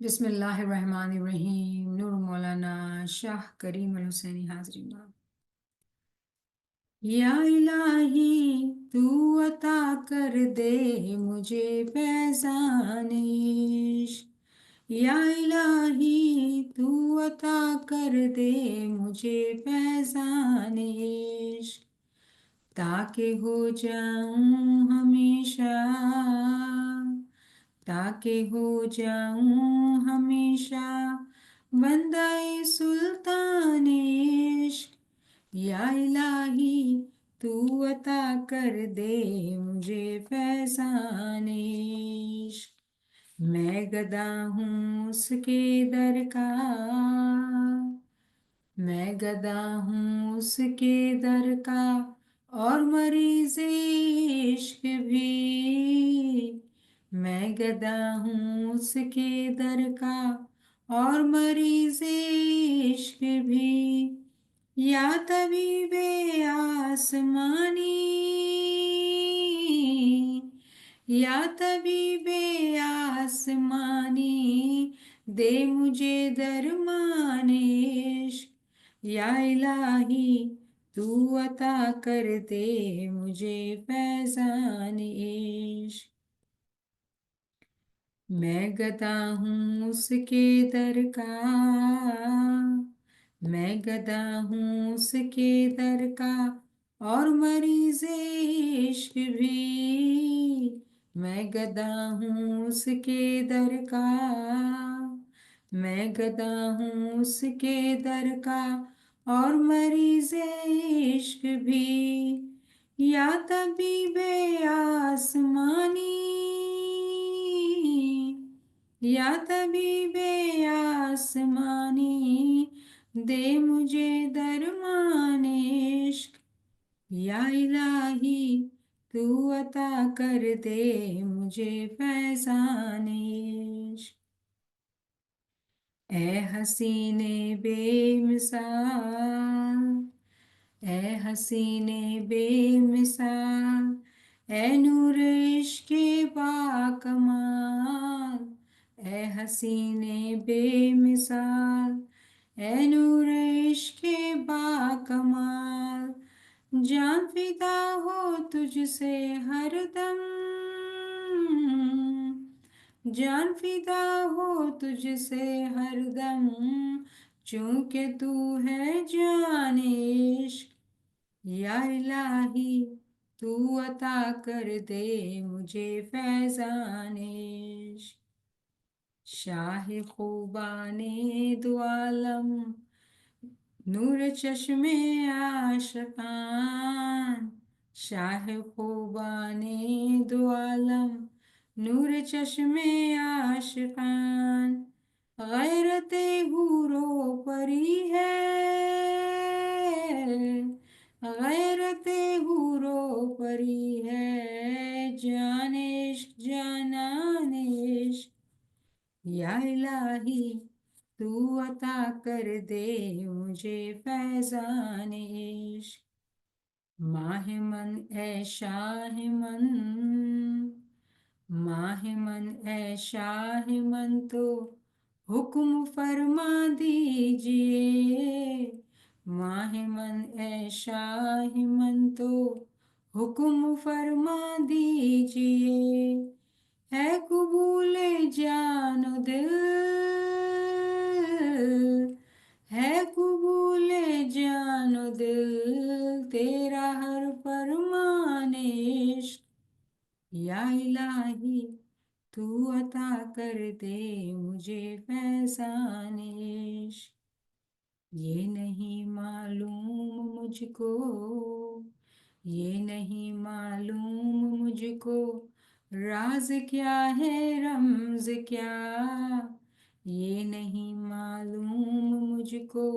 بسم اللہ الرحمن الرحیم. نور مولانا شاہ کریم الحسینی حاضرین. یا الہی تو عطا کر دے مجھے فیضان عشق. یا الہی تو عطا کر دے مجھے فیضان عشق، تاکہ ہو جاؤں ہمیشہ، تاکہ ہو جاؤں ہمیشہ بندہ سلطان عشق. یا الہی تو عطا کر دے مجھے فیضان عشق. میں گدا ہوں اس کے در کا، میں گدا ہوں اس کے در کا، اور مریض عشق بھی. میں گدا ہوں اس کے در کا، اور مریض عشق بھی. یا طبیب آسمانی، یا طبیب آسمانی، دے مجھے درمان عشق. یا الہی تو عطا کر دے مجھے فیضان عشق. میں گدا ہوں اس کے در کا، میں گدا ہوں اس کے در کا، اور مریض عشق بھی. میں گدا ہوں اس کے در کا، میں گدا ہوں اس کے در کا، اور مریض عشق بھی. یا طبیب آسمانی، یا طبیب آسمانی، دے مجھے درمان عشق. یا الہی تو عطا کر دے مجھے فیضان عشق. اے حسین بے مثال، اے حسین بے مثال، اے نور عشق با کمال. اے حسین بے مثال، اے نور عشق با کمال، جان فدا ہو تجھ سے ہر دم، جان فدا ہو تجھ سے ہر دم، چونکہ تو ہے جان عشق. یا الہی تو عطا کر دے مجھے فیضان عشق. شاہ خوبان دو عالم، نور چشم عاشقان. شاہ خوبان دو عالم، نور چشم عاشقان. غیرت حور و پری ہے، غیرت حور و پری ہے، جان عشق جانان عشق. یا الہی تو عطا کر دے مجھے فیضان عشق. ماہ من اے شاہ من، ماہ من اے شاہ من، تو حکم فرما دیجئے. ماہ من اے شاہ من، تو حکم فرما دیجئے. ہے قبول جان و دل، ہے قبول جان و دل، تیرا ہر فرمان عشق. یا الہی تو عطا کر دے مجھے فیضان عشق. یہ نہیں معلوم مجھ کو، یہ نہیں معلوم مجھ کو، راز کیا ہے رمز کیا. یہ نہیں معلوم مجھ کو،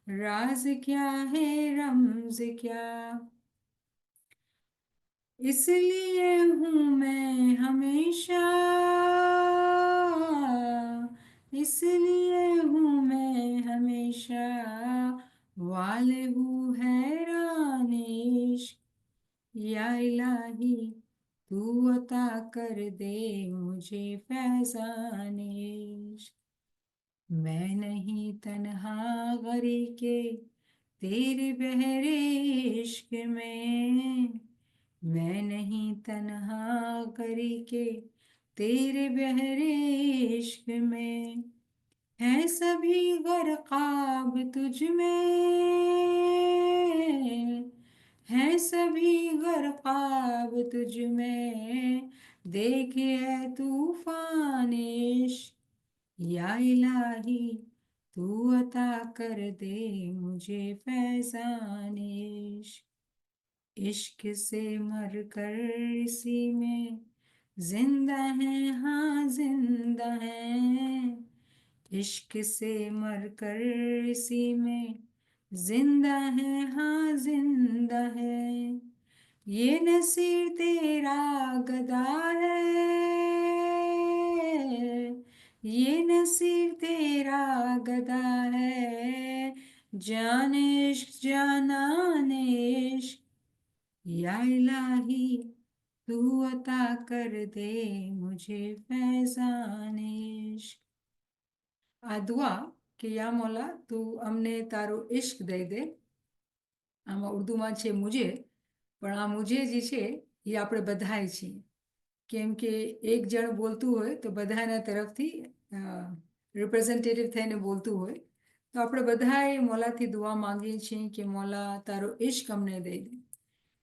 راز کیا ہے رمز کیا. اس لیے ہوں میں ہمیشہ، اس لیے ہوں میں ہمیشہ، والے ہوں حیران عشق. یا الہی تو عطا کر دے مجھے فیضان इश्क। मैं नहीं तन्हा गरी के तेरे बहरे इश्क में, मैं नहीं तन्हा गरी के तेरे बहरे इश्क में, हैं सभी गरकाब तुझ में, हैं सभी गरकाब तुझ में, देखे है तूफान इश्क। या इलाही तू अता कर दे मुझे फैज़ान इश्क। इश्क से मर कर इसी में जिंदा है, हाँ जिंदा है। इश्क से मर कर इसी में जिंदा है, हाँ जिंदा है। ये नसीब तेरा गदा है, ये नसीब तेरा गदा है। जाने इश्क जानान इश्क, या इलाही तू अता कर दे मुझे फैज़ान इश्क। આ દુઆ કે યા મોલા તું અમને તારો ઇશ્ક દઈ દે, આમાં ઉર્દુમાં છે મુજે, પણ આ મુજે જે છે એ આપણે બધાય છીએ, કેમ કે એક જણ બોલતું હોય તો બધાના તરફથી રિપ્રેઝેન્ટેટિવ થઈને બોલતું હોય, તો આપણે બધાએ મોલાથી દુઆ માંગીએ છીએ કે મોલા તારો ઇશ્ક અમને દઈ દે,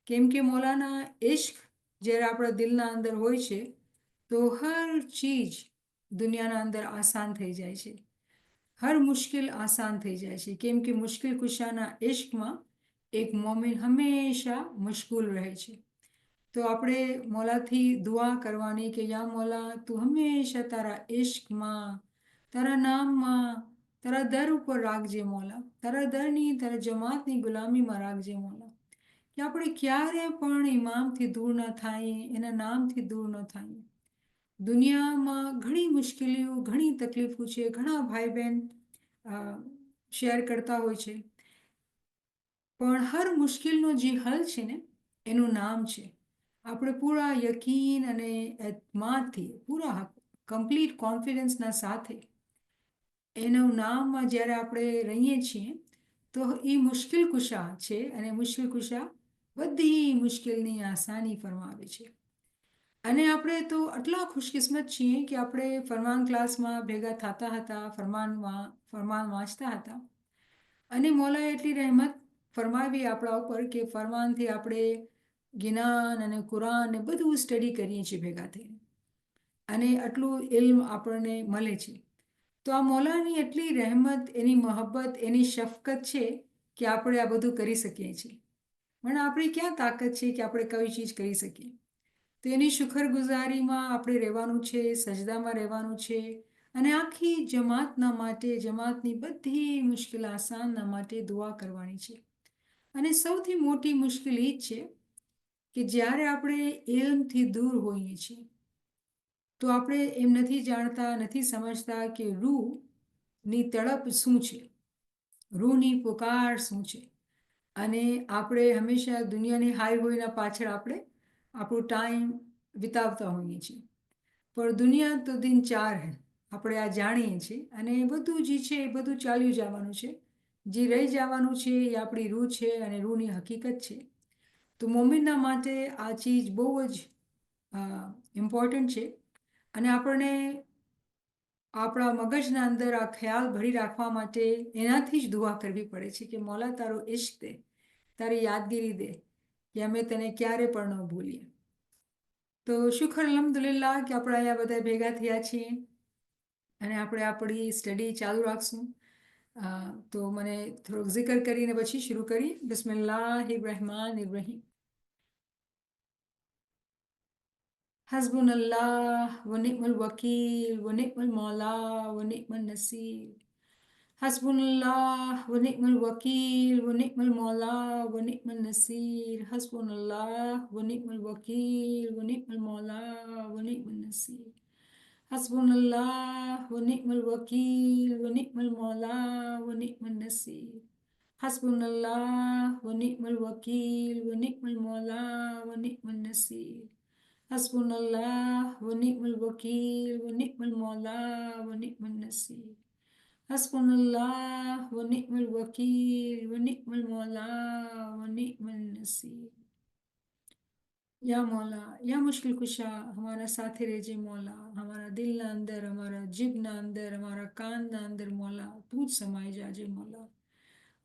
કેમ કે મોલાના ઇશ્ક જ્યારે આપણા દિલના અંદર હોય છે તો હર ચીજ દુનિયાના અંદર આસાન થઈ જાય છે, હર મુશ્किल આસાન થઈ જાય છે, કેમ કે મુશ્किल કુશાના ઇશ્કમાં એક મોમિન હંમેશા મશગુલ રહે છે। તો આપણે મોલાથી દુઆ કરવાની કે યા મોલા તું હંમેશા તારા ઇશ્કમાં, તારા નામમાં, તારા દર ઉપર રાખજે મોલા, તારા દરની, તારા જમાતની ગુલામીમાં રાખજે મોલા, કે આપણે ક્યારે પણ ઇમામથી દૂર ન થાય, એના નામથી દૂર ન થાય। દુનિયામાં ઘણી મુશ્કેલીઓ, ઘણી તકલીફો છે, ઘણા ભાઈ બહેન શેર કરતા હોય છે, પણ હર મુશ્કેલનો જે હલ છે ને એનું નામ છે। આપણે પૂરા યકીન અને એતમાદથી, પૂરા કમ્પ્લીટ કોન્ફિડન્સના સાથે એનું નામમાં જ્યારે આપણે રહીએ છીએ તો એ મુશ્કેલ કુશા છે, અને મુશ્કેલ કુશા બધી મુશ્કેલની આસાની ફરમાવે છે। અને આપણે તો આટલા ખુશકિસ્મત છીએ કે આપણે ફરમાન ક્લાસમાં ભેગા થતા હતા, ફરમાન વાંચતા હતા, અને મોલાએ એટલી રહેમત ફરમાવી આપણા ઉપર કે ફરમાનથી આપણે જ્ઞાન અને કુરાન ને બધું સ્ટડી કરીએ છીએ ભેગા થઈને, અને આટલું ઇલ્મ આપણને મળે છે। તો આ મોલાની એટલી રહેમત, એની મોહબ્બત, એની શફકત છે કે આપણે આ બધું કરી શકીએ છીએ, પણ આપણી ક્યાં તાકાત છે કે આપણે કઈ ચીજ કરી શકીએ। તો એની શુક્રગુજારીમાં આપણે રહેવાનું છે, સજદામાં રહેવાનું છે, અને આખી જમાતના માટે, જમાતની બધી મુશ્કેલ આસાનના માટે દુઆ કરવાની છે। અને સૌથી મોટી મુશ્કેલ એ જ છે કે જ્યારે આપણે ઇલ્મથી દૂર હોઈએ છીએ તો આપણે એમ નથી જાણતા, નથી સમજતા કે રૂહની તડપ શું છે, રૂહની પુકાર શું છે, અને આપણે હંમેશા દુનિયાની હાઈ હોઈના પાછળ આપણે આપણું ટાઈમ વિતાવતા હોઈએ છીએ, પણ દુનિયા તો દિન ચાર હૈ, આપણે આ જાણીએ છીએ, અને બધું જે છે એ બધું ચાલ્યું જવાનું છે, જે રહી જવાનું છે એ આપણી રૂહ છે અને રૂહની હકીકત છે। તો મોમિનના માટે આ ચીજ બહુ જ ઇમ્પોર્ટન્ટ છે, અને આપણને આપણા મગજના અંદર આ ખ્યાલ ભરી રાખવા માટે એનાથી જ દુઆ કરવી પડે છે કે મોલા તારો ઇશ્ક દે, તારી યાદગીરી દે, કે અમે તને ક્યારે પણ ન ભૂલીએ। તો શુક્ર અલ્હમ્દુલિલ્લાહ કે આપણે અહીંયા બધા ભેગા થયા છીએ, અને આપણે આપણી સ્ટડી ચાલુ રાખશું। તો મને થોડોક જિકર કરીને પછી શરૂ કરીએ। બિસ્મિલ્લાહિર રહેમાનિર રહીમ। हस्बुनल्लाह व निअमल वकील व निअमल मौला व निअमल नसीर। हस्बुनल्लाह व निअमल वकील व निअमल मौला व निअमल नसीर। हस्बुनल्लाह व निअमल वकील व निअमल मौला व निअमल नसीर। हस्बुनल्लाह व निअमल वकील व निअमल मौला व निअमल नसीर। हस्बुनल्लाह व निअमल वकील व निअमल मौला व निअमल Naseer. Hasbunallah wa ni'mal wakil wa ni'mal mawla wa ni'mal nasir. Hasbunallah wa ni'mal wakil wa ni'mal mawla wa ni'mal nasir. या मौला या मुश्किल कुशा हमारा साथी रहे मौला, हमारा दिल ना अंदर, हमारा जिब ना अंदर, हमारा कान ना अंदर मौला, તું જ સમાઈ જાજે મૌલા.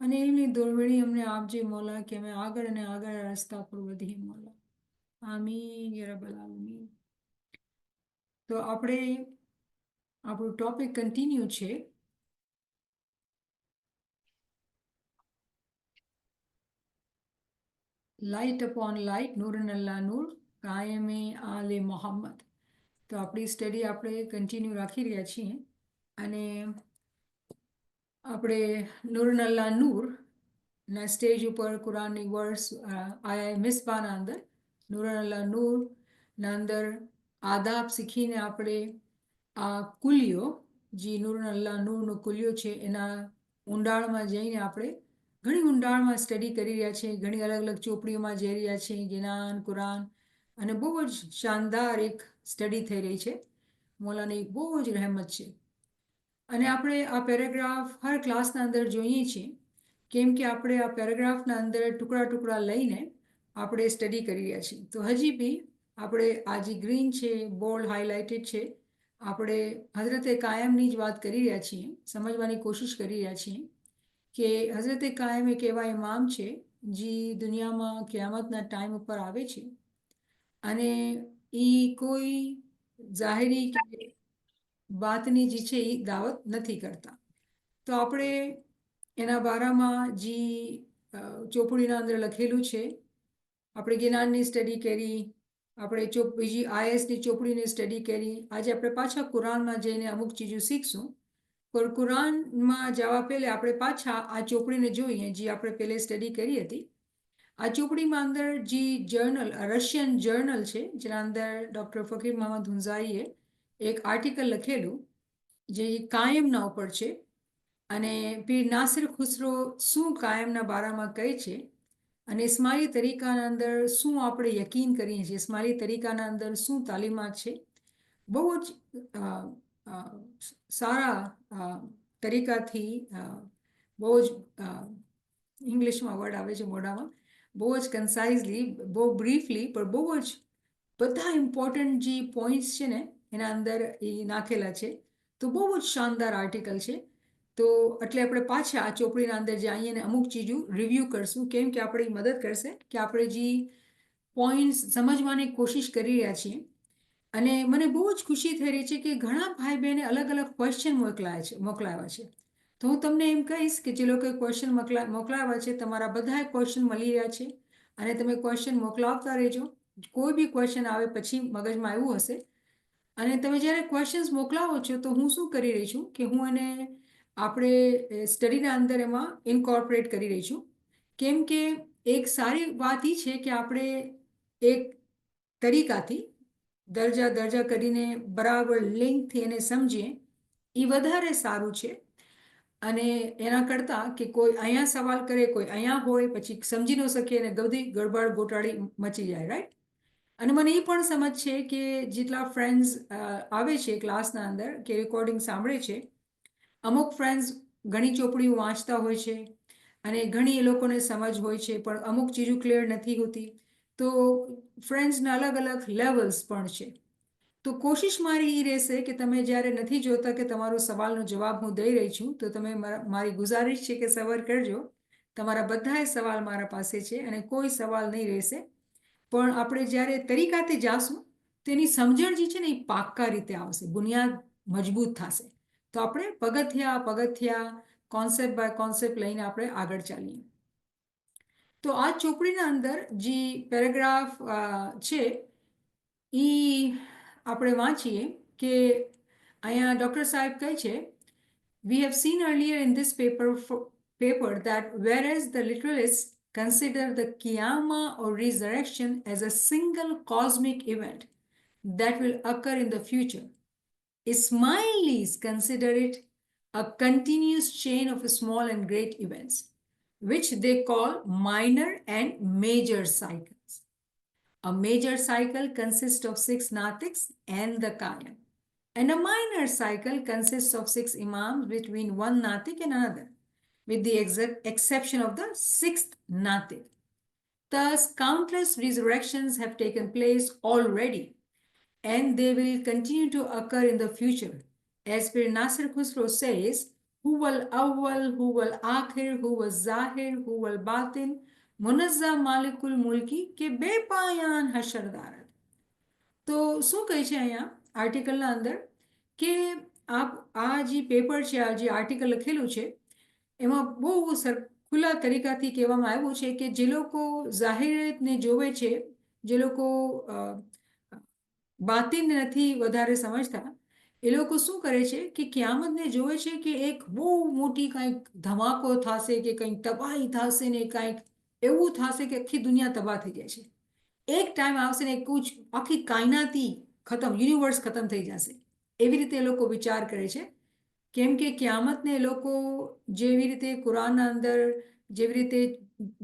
અને એમની દોરવડી અમને આપજે મૌલા કે અમે આગળ અને આગળ આ રસ્તા પર વધીએ મૌલા. આમીન યા રબ્બલ આલમીન. તો આપણે આપણું ટોપિક કન્ટિન્યુ છે. લાઇટ અપોન લાઇટ, નૂરન અલ્લાહ નૂર, કાયમે આલે મોહમ્મદ. તો આપણી સ્ટડી આપણે કન્ટિન્યુ રાખી રહ્યા છીએ. અને આપણે નૂરન અલ્લાહ નૂર ના સ્ટેજ ઉપર કુરાનની વર્સ આયા મિસબાના અંદર નૂરન અલ્લાહ નૂર ના અંદર આદાબ શીખીને આપણે આ કુલિયો જે નૂરન અલ્લાહ નૂરનો કુલિયો છે એના ઊંડાણમાં જઈને આપણે ઘણી ઊંડાણમાં સ્ટડી કરી રહ્યા છીએ. ઘણી અલગ અલગ ચોપડીઓમાં જઈ રહ્યા છીએ. જ્ઞાન કુરાન અને બહુ જ શાનદાર એક સ્ટડી થઈ રહી છે. મૌલાની બહુ જ રહેમત છે. અને આપણે આ પેરેગ્રાફ હર ક્લાસના અંદર જોઈએ છીએ, કેમ કે આપણે આ પેરેગ્રાફના અંદર ટુકડા ટુકડા લઈને આપણે સ્ટડી કરી રહ્યા છીએ. તો હજી બી આપણે આ જે ગ્રીન છે, બોલ્ડ હાઇલાઇટેડ છે, આપણે હઝરતે કાયમની જ વાત કરી રહ્યા છીએ, સમજવાની કોશિશ કરી રહ્યા છીએ કે હઝરતે કાયમ એક એવા ઇમામ છે જે દુનિયામાં ક્યામતના ટાઈમ ઉપર આવે છે અને એ કોઈ જાહેરી કે વાતની જે છે એ દાવત નથી કરતા. તો આપણે એના બારામાં જે ચોપડીના અંદર લખેલું છે, આપણે જ્ઞાનની સ્ટડી કરી, આપણે બીજી આઈએસની ચોપડીની સ્ટડી કરી. આજે આપણે પાછા કુરાનમાં જઈને અમુક ચીજો શીખશું. પણ કુરાનમાં જવા પહેલાં આપણે પાછા આ ચોપડીને જોઈએ જે આપણે પહેલે સ્ટડી કરી હતી. આ ચોપડીમાં અંદર જે જર્નલ, રશિયન જર્નલ છે, જેના અંદર ડૉક્ટર ફકીર મોહમ્મદ હુંઝાઈએ એક આર્ટિકલ લખેલું જે કાયમના ઉપર છે અને પીર નાસિર ખુસરો શું કાયમના બારામાં કહે છે અને ઇસ્માઇલી તરીકાના અંદર શું આપણે યકીન કરીએ છીએ, ઇસ્માઇલી તરીકાના અંદર શું તાલીમાત છે. બહુ જ સારા તરીકાથી, બહુ જ ઇંગ્લિશમાં વર્ડ આવે છે મોઢામાં, બહુ જ કન્સાઇઝલી, બહુ બ્રીફલી, પણ બહુ જ બધા ઇમ્પોર્ટન્ટ જે પોઈન્ટ્સ છે ને એના અંદર એ નાખેલા છે. તો બહુ જ શાનદાર આર્ટિકલ છે. તો એટલે આપણે પાછા આ ચોપડીના અંદર જઈએ અને અમુક ચીજો રિવ્યૂ કરશું, કેમ કે આપણી મદદ કરશે કે આપણે જે પોઈન્ટ્સ સમજવાની કોશિશ કરી રહ્યા છીએ. અને મને બહુ જ ખુશી થઈ રહી છે કે ઘણા ભાઈ બહેને અલગ અલગ ક્વેશ્ચન મોકલાવ્યા છે. તો હું તમને એમ કહીશ કે જે લોકોએ ક્વેશ્ચન મોકલાવ્યા છે, તમારા બધા ક્વેશ્ચન મળી રહ્યા છે અને તમે ક્વેશ્ચન મોકલાવતા રહેજો. કોઈ બી ક્વેશ્ચન આવે પછી મગજમાં આવ્યું હશે અને તમે જ્યારે ક્વેશ્ચન્સ મોકલાવો છો તો હું શું કરી રહી છું કે હું એને આપણે સ્ટડીના અંદર એમાં ઇન્કોર્પોરેટ કરી રહી છું. કેમ કે એક સારી વાત એ છે કે આપણે એક તરીકાથી દરજા કરીને બરાબર લિંકથી એને સમજીએ એ વધારે સારું છે. અને એના કરતાં કે કોઈ અહીંયા સવાલ કરે, કોઈ અહીંયા હોય, પછી સમજી ન શકીએ અને બધી ગડબડ ગોટાળી મચી જાય, રાઈટ. અને મને એ પણ સમજ છે કે જેટલા ફ્રેન્ડ્સ આવે છે ક્લાસના અંદર કે રેકોર્ડિંગ સાંભળે છે, અમુક ફ્રેન્ડ્સ ઘણી ચોપડીઓ વાંચતા હોય છે અને ઘણી એ લોકોને સમજ હોય છે, પણ અમુક ચીજો ક્લિયર નથી હોતી. તો ફ્રેન્ડ્સના અલગ અલગ લેવલ્સ પણ છે. તો કોશિશ મારી એ રહેશે કે તમે જ્યારે નથી જોતા કે તમારો સવાલનો જવાબ હું દઈ રહી છું, તો તમે મારી ગુજારિશ છે કે સબર કરજો. તમારા બધાય સવાલ મારા પાસે છે અને કોઈ સવાલ નહીં રહેશે. પણ આપણે જ્યારે તરીકાથી જાશું તેની સમજણ જે છે ને એ પાક્કા રીતે આવશે, બુનિયાદ મજબૂત થશે. તો આપણે પગથિયા કોન્સેપ્ટ બાય કોન્સેપ્ટ લઈને આપણે આગળ ચાલીએ. તો આ ચોપડીના અંદર જે પેરેગ્રાફ છે એ આપણે વાંચીએ કે અહીંયા ડૉક્ટર સાહેબ કહે છે, we have seen earlier in this paper that whereas the literalists consider the Qiyamah or resurrection as a single cosmic event that will occur in the future, Ismailis consider it a continuous chain of small and great events, which they call minor and major cycles. A major cycle consists of 6 natiks and the Kayam. And a minor cycle consists of 6 imams between one natik and another, with the exception of the 6th natik. Thus, countless resurrections have taken place already, and they will continue to occur in the future. As Pir Nasir Khusro says, Huwal Awwal, Huwal Akhir, Huwal Zahir, Huwal Batin, Munazza Malikul Mulki ke બેપાયાન હશરદારત. તો શું કહે છે અહીંયા આર્ટિકલના અંદર કે આ જે paper છે, આ જે આર્ટિકલ લખેલું છે એમાં બહુ ખુલ્લા તરીકાથી કહેવામાં આવ્યું છે કે જે લોકો જાહેરને જોવે છે, જે લોકો બાતિનને નથી વધારે સમજતા, એ લોકો શું કરે છે કે કિયામતને જોવે છે કે એક બહુ મોટી કંઈક ધમાકો થશે કે કંઈક તબાહી થશે ને કંઈક એવું થશે કે આખી દુનિયા તબાહ થઈ જાય છે. એક ટાઈમ આવશે ને કુછ આખી કાયનાતી ખતમ, યુનિવર્સ ખતમ થઈ જશે, એવી રીતે એ લોકો વિચાર કરે છે. કેમ કે કિયામતને એ લોકો જેવી રીતે કુરાનના અંદર, જેવી રીતે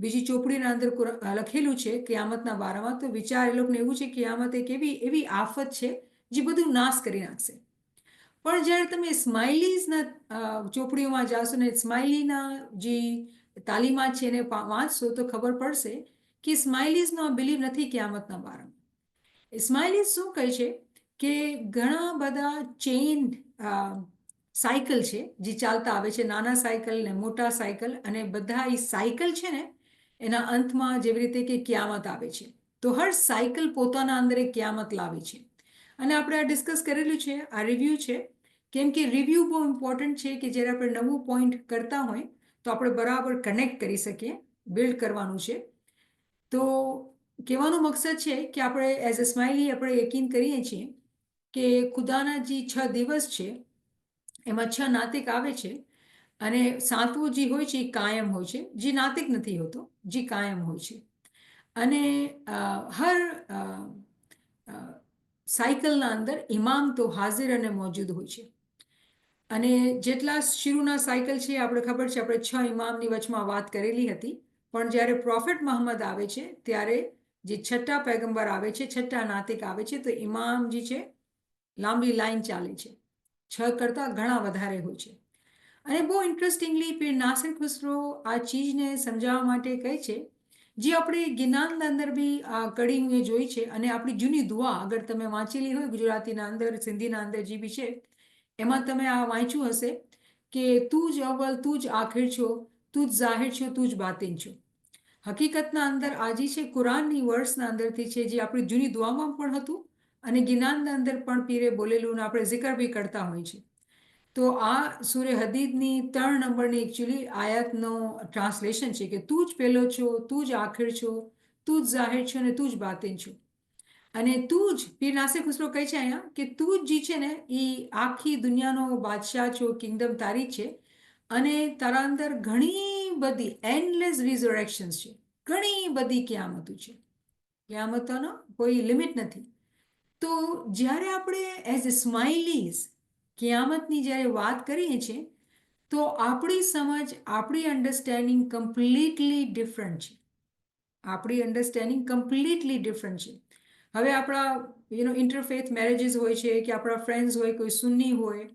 બીજી ચોપડીના અંદર લખેલું છે કિયામતના બારામાં, તો વિચાર એ લોકોને એવું છે કે કિયામત એક એવી આફત છે જે બધું નાશ કરી નાખશે. પણ જ્યારે તમે સ્માઇલીઝના ચોપડીઓમાં જાશો ને સ્માઇલીના જે તાલીમાત છે એને વાંચશો તો ખબર પડશે કે સ્માઇલીઝનો બિલીવ નથી કિયામતના બારામાં. સ્માઇલીઝ શું કહે છે કે ઘણા બધા ચેઇન સાયકલ છે જે ચાલતા આવે છે, નાના સાયકલ ને મોટા સાયકલ, અને બધા એ સાયકલ છે ને એના અંતમાં જેવી રીતે કે કિયામત આવે છે. તો હર સાયકલ પોતાના અંદર એક કિયામત લાવે છે. અને આપણે આ ડિસ્કસ કરેલું છે, આ રિવ્યૂ છે. કેમ કે રિવ્યૂ બહુ ઇમ્પોર્ટન્ટ છે કે જ્યારે આપણે નવું પોઈન્ટ કરતા હોય તો આપણે બરાબર કનેક્ટ કરી શકીએ, બિલ્ડ કરવાનું છે. તો કહેવાનો મકસદ છે કે આપણે એઝ અ સ્માઇલી આપણે યકીન કરીએ છીએ કે ખુદાના જે 6 દિવસ છે એમાં 6 નાતિક આવે છે, અને 7મું જે હોય છે એ કાયમ હોય છે, જે નાતિક નથી હોતો, જે કાયમ હોય છે. અને હર સાયકલના અંદર ઇમામ તો હાજર અને મોજૂદ હોય છે. અને જેટલા શિરુના સાયકલ છે આપણે ખબર છે, આપણે 6 ઇમામની વચમાં વાત કરેલી હતી. પણ જ્યારે પ્રોફેટ મહમ્મદ આવે છે ત્યારે જે 6ઠા પૈગંબર આવે છે, 6ઠા નાતિક આવે છે, તો ઇમામ જે છે લાંબી લાઈન ચાલે છે, 6 કરતાં ઘણા વધારે હોય છે. અને બહુ ઇન્ટરેસ્ટિંગલી પીર નાસિર ખુસરો આ ચીજને સમજાવવા માટે કહે છે, જે આપણે જ્ઞાનના અંદર બી આ કડી મેં જોઈ છે, અને આપણી જૂની દુઆ અગર તમે વાંચેલી હોય ગુજરાતીના અંદર, સિંધીના અંદર જે બી છે, એમાં તમે આ વાંચ્યું હશે કે તું જ અવ્વલ, તું જ આખિર છો, તું જ જાહિર છો, તું જ બાતિન છો. હકીકતના અંદર આજે છે કુરાનની વર્સના અંદરથી છે, જે આપણી જૂની દુઆમાં પણ હતું અને જ્ઞાનના અંદર પણ પીરે બોલેલું આપણે જિકર બી કરતા હોય છે. તો આ સૂરે હદીદની 3 નંબરની એકચ્યુઅલી આયાતનો ટ્રાન્સલેશન છે કે તું જ પહેલો છો, તું જ આખિર છો, તું જ જાહિર છો અને તું જ બાતિન છો. અને તું જ પીર નાસિર ખુસરો કહે છે અહીંયા કે તું જ જે છે ને એ આખી દુનિયાનો બાદશાહ છો, કિંગડમ તારી છે, અને તારા અંદર ઘણી બધી એન્ડલેસ રિઝરેક્શન્સ છે, ઘણી બધી કિયામતો છે, કિયામતોનો કોઈ લિમિટ નથી. તો જ્યારે આપણે એઝ અ સ્માઇલીઝ કિયામતની જ્યારે વાત કરીએ છીએ તો આપણી સમજ, આપણી અન્ડરસ્ટેન્ડિંગ કમ્પ્લીટલી ડિફરન્ટ છે. આપણી અન્ડરસ્ટેન્ડિંગ કમ્પ્લીટલી ડિફરન્ટ છે. હવે આપણા ઇન્ટરફેથ મેરેજીસ હોય છે કે આપણા ફ્રેન્ડ્સ હોય, કોઈ સુન્ની હોય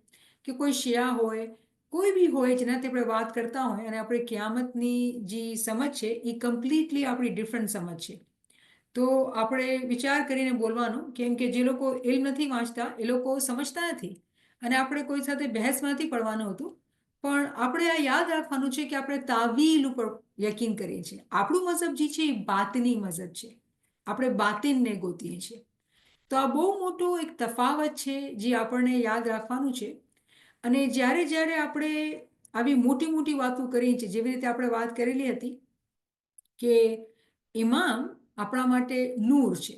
કે કોઈ શિયા હોય, કોઈ બી હોય જેનાથી આપણે વાત કરતા હોય, અને આપણે કિયામતની જે સમજ છે એ કમ્પ્લીટલી આપણી ડિફરન્ટ સમજ છે. તો આપણે વિચાર કરીને બોલવાનું, કેમ કે જે લોકો ઇલ્મ નથી વાંચતા એ લોકો સમજતા નથી, અને આપણે કોઈ સાથે બહેસમાં નથી પડવાનું હતું. પણ આપણે આ યાદ રાખવાનું છે કે આપણે તાવીલ ઉપર યકીન કરીએ છીએ. આપણું મઝહબ જે છે એ બાતની મઝહબ છે, આપણે બાતિનને ગોતીએ છીએ. તો આ બહુ મોટો એક તફાવત છે જે આપણને યાદ રાખવાનું છે. અને જ્યારે જ્યારે આપણે આવી મોટી મોટી વાતો કરીએ છીએ, જેવી રીતે આપણે વાત કરેલી હતી કે ઇમામ આપણા માટે નૂર છે.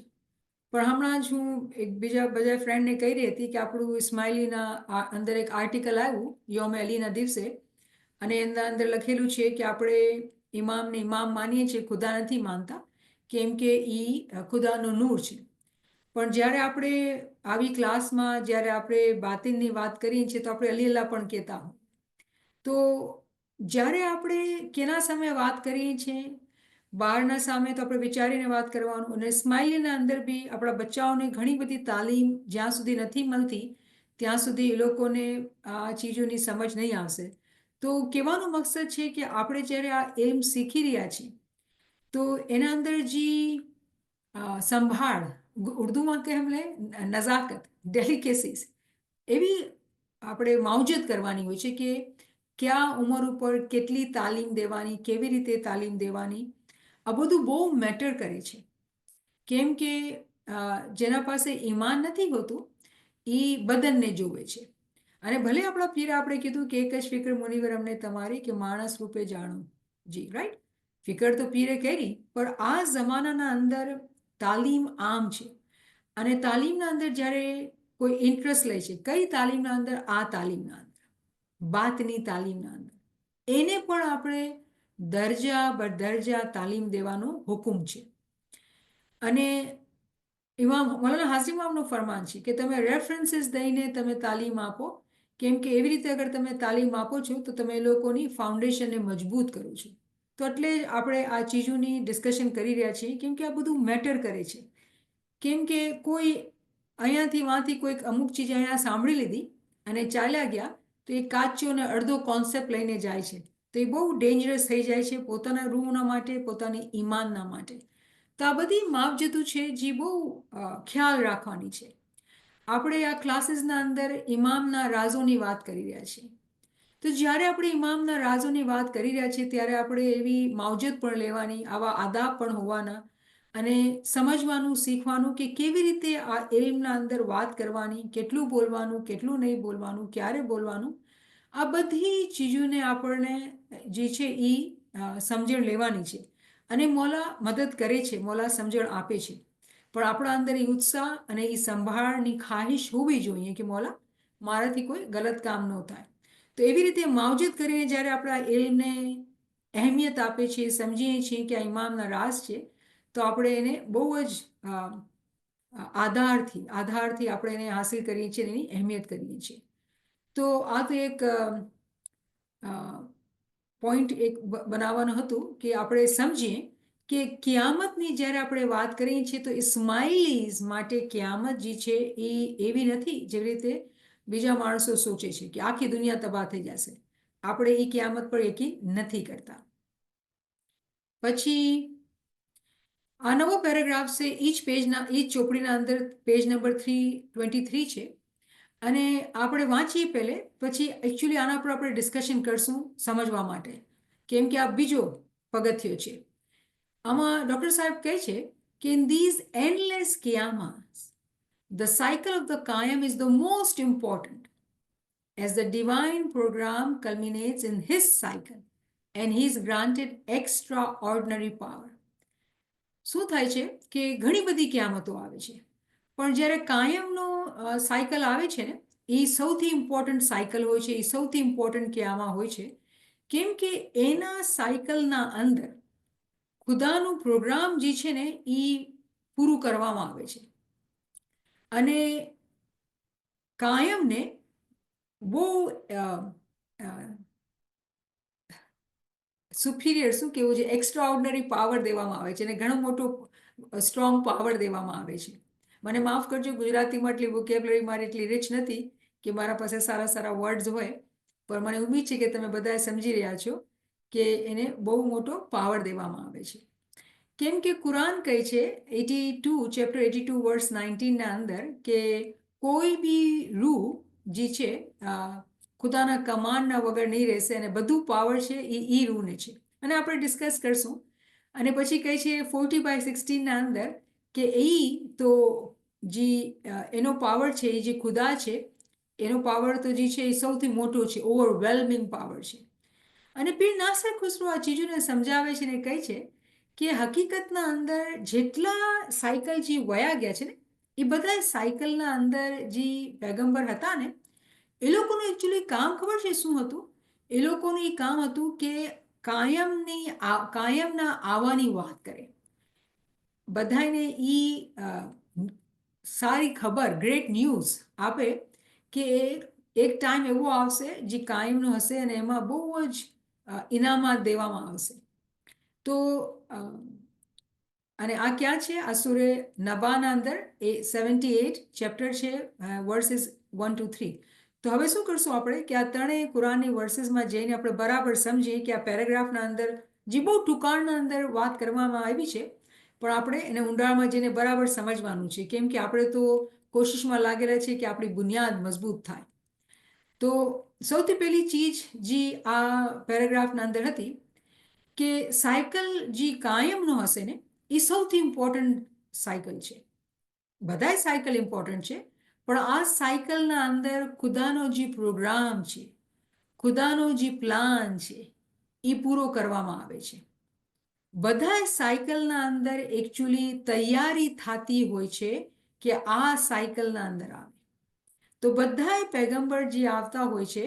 પણ હમણાં જ હું એક બધા ફ્રેન્ડને કહી રહી હતી કે આપણું ઇસ્માઇલીના અંદર એક આર્ટિકલ આવ્યું યોમ અલીના દિવસે, અને એના અંદર લખેલું છે કે આપણે ઇમામને ઇમામ માનીએ છીએ, ખુદા નથી માનતા, કેમ કે એ ખુદાનો નૂર છે. પણ જ્યારે આપણે આવી ક્લાસમાં જ્યારે આપણે બાતિનની વાત કરીએ છીએ તો આપણે અલી અલ્લાહ પણ કહેતા હોય. તો જ્યારે આપણે કેના સામે વાત કરીએ છીએ, બહારના સામે તો આપણે વિચારીને વાત કરવાનું, અને સ્માઇલીના અંદર બી આપણા બચ્ચાઓને ઘણી બધી તાલીમ જ્યાં સુધી નથી મળતી ત્યાં સુધી એ લોકોને આ ચીજોની સમજ નહીં આવશે. તો કહેવાનો મકસદ છે કે આપણે જ્યારે આ એમ શીખી રહ્યા છીએ તો એના અંદર જે સંભાળ, ઉર્દુમાં કહે हमले નજાકત, ડેલિકેસીસ, એવી આપણે માવજત કરવાની હોય છે કે કયા ઉંમર ઉપર કેટલી તાલીમ દેવાની, કેવી રીતે તાલીમ દેવાની, આ બધું બહુ મેટર કરે છે. કેમ કે જેના પાસે ઈમાન નથી હોતું એ બદનને જોવે છે. અને ભલે આપણા પીર આપણે કીધું કે એક જ ફિકર મુનિવર અમને તમારી કે માણસ રૂપે જાણો જી, રાઈટ. ફિકર તો પીરે કરી, પણ આ જમાનાના અંદર તાલીમ આમ છે. અને તાલીમના અંદર જ્યારે કોઈ ઇન્ટરેસ્ટ લે છે, કઈ તાલીમના અંદર? આ તાલીમના અંદર, બાતની તાલીમના અંદર, એને પણ આપણે દરજા બદરજા તાલીમ દેવાનો હુકુમ છે. અને ઇમામ મૌલાના હાસિમ ઇમામનું ફરમાન છે કે તમે રેફરન્સીસ દઈને તમે તાલીમ આપો, કેમ કે એવી રીતે અગર તમે તાલીમ આપો છો તો તમે એ લોકોની ફાઉન્ડેશનને મજબૂત કરો છો. તો એટલે આપણે આ ચીજોની ડિસ્કશન કરી રહ્યા છીએ, કેમ કે આ બધું મેટર કરે છે. કેમ કે કોઈ અહીંયાથી વાંથી કોઈક અમુક ચીજ અહીંયા સાંભળી લીધી અને ચાલ્યા ગયા તો એ કાચો અને અડધો કોન્સેપ્ટ લઈને જાય છે, તો એ બહુ ડેન્જરસ થઈ જાય છે પોતાના રૂહના માટે, પોતાની ઈમાનના માટે. તો આ બધી માવજતું છે જે બહુ ખ્યાલ રાખવાની છે. આપણે આ ક્લાસીસના અંદર ઇમામના રાઝોની વાત કરી રહ્યા છીએ. તો જ્યારે આપણે ઇમામના રાઝોની વાત કરી રહ્યા છીએ ત્યારે આપણે એવી માવજત પણ લેવાની, આવા આદાબ પણ હોવાના, અને સમજવાનું, શીખવાનું કે કેવી રીતે આ એલિમના અંદર વાત કરવાની, કેટલું બોલવાનું, કેટલું નહીં બોલવાનું, ક્યારે બોલવાનું, આ બધી ચીજોને આપણને જે છે એ સમજણ લેવાની છે. અને મોલા મદદ કરે છે, મોલા સમજણ આપે છે, પણ આપણા અંદર એ ઉત્સાહ અને એ સંભાળની ખ્વાહિશ હોવી જોઈએ કે મોલા મારાથી કોઈ ગલત કામ ન થાય. તો એવી રીતે માવજત કરીને જ્યારે આપણે આ ઇલ્મને અહેમિયત આપે છીએ, સમજીએ છીએ કે આ ઇમામના રાઝ છે, તો આપણે એને બહુ જ આધારથી આપણે એને હાસિલ કરીએ છીએ, એની અહેમિયત કરીએ છીએ. તો આ તો એક પોઈન્ટ એક બનાવવાનું હતું કે આપણે સમજીએ કે કિયામતની જ્યારે આપણે વાત કરીએ છીએ તો ઇસ્માઇલીઝ માટે કિયામત જે છે એ એવી નથી જેવી રીતે બીજા માણસો સોચે છે કે આખી દુનિયા તબાહ થઈ જશે. આપણે એ કિયામત પર યકીન નથી કરતા. પછી આ નવો પેરેગ્રાફ છે, ઈ જ ચોપડીના અંદર પેજ નંબર 323 છે. અને આપણે વાંચીએ પહેલે, પછી એકચ્યુઅલી આના પર આપણે ડિસ્કશન કરશું સમજવા માટે, કેમ કે આ બીજો પગથિયો છે. આમાં ડૉક્ટર સાહેબ કહે છે કે ઇન ધીઝ એન્ડલેસ કિયામાસ the cycle of the Kayam is the most important, as the divine program culminates in his cycle and he is granted extraordinary power. શું થાય છે કે ઘણી બધી કિયામતો આવે છે, પણ જ્યારે કાયમનો સાયકલ આવે છે ને, એ સૌથી ઇમ્પોર્ટન્ટ સાયકલ હોય છે, એ સૌથી ઇમ્પોર્ટન્ટ કિયામા હોય છે. કેમ કે એના સાયકલના અંદર ખુદાનું પ્રોગ્રામ જે છે ને એ પૂરું કરવામાં આવે છે. અને કાયમને બહુ સુપિરિયર શું કહેવું છે, એક્સ્ટ્રા ઓર્ડિનરી પાવર દેવામાં આવે છે, અને ઘણો મોટો સ્ટ્રોંગ પાવર દેવામાં આવે છે. મને માફ કરજો, ગુજરાતીમાં એટલી વોકેબ્યુલરી મારી એટલી રીચ નથી કે મારા પાસે સારા સારા વર્ડ્સ હોય, પણ મને ઉમ્મીદ છે કે તમે બધા સમજી રહ્યા છો કે એને બહુ મોટો પાવર દેવામાં આવે છે. કેમ કે કુરાન કહે છે 82 ચેપ્ટર 82 વર્સ 19ના અંદર કે કોઈ બી રૂહ જે છે ખુદાના કમાન્ડના વગર નહીં રહેશે, અને બધું પાવર છે એ રૂહને છે. અને આપણે ડિસ્કસ કરશું. અને પછી કહે છે 40/16ના અંદર કે એ તો જે એનો પાવર છે, એ જે ખુદા છે એનો પાવર તો જે છે એ સૌથી મોટો છે, ઓવરવેલ્મિંગ પાવર છે. અને પીર નાસર ખુસરો આ ચીજોને સમજાવે છે ને કહે છે કે હકીકતના અંદર જેટલા સાયકલ જે વયા ગયા છે ને, એ બધા સાયકલના અંદર જે પેગમ્બર હતા ને, એ લોકોનું એકચ્યુઅલી કામ ખબર છે શું હતું? એ લોકોનું એ કામ હતું કે કાયમના આવવાની વાત કરે, બધાને એ સારી ખબર, ગ્રેટ ન્યૂઝ આપે કે એક ટાઈમ એવો આવશે જે કાયમનો હશે અને એમાં બહુ જ ઇનામાત દેવામાં આવશે. તો અને આ ક્યાં છે? આ સૂરે નબાના અંદર એ 78 ચેપ્ટર છે, વર્સિસ 1 to 3. તો હવે શું કરશું આપણે કે આ ત્રણેય કુરાનની વર્સિસમાં જઈને આપણે બરાબર સમજીએ કે આ પેરેગ્રાફના અંદર જે બહુ ટૂંકાણના અંદર વાત કરવામાં આવી છે, પણ આપણે એને ઊંડાણમાં જઈને બરાબર સમજવાનું છે, કેમ કે આપણે તો કોશિશમાં લાગેલા છે કે આપણી બુનિયાદ મજબૂત થાય. તો સૌથી પહેલી ચીજ જે આ પેરેગ્રાફના અંદર હતી કે સાયકલ જે કાયમનો હશે ને એ સૌથી ઇમ્પોર્ટન્ટ સાયકલ છે. બધાય સાયકલ ઇમ્પોર્ટન્ટ છે, પણ આ સાયકલના અંદર ખુદાનો જે પ્રોગ્રામ છે, ખુદાનો જે પ્લાન છે, એ પૂરો કરવામાં આવે છે. બધાય સાયકલના અંદર એકચ્યુઅલી તૈયારી થતી હોય છે કે આ સાયકલના અંદર આવે. તો બધાય પેગમ્બર જે આવતા હોય છે,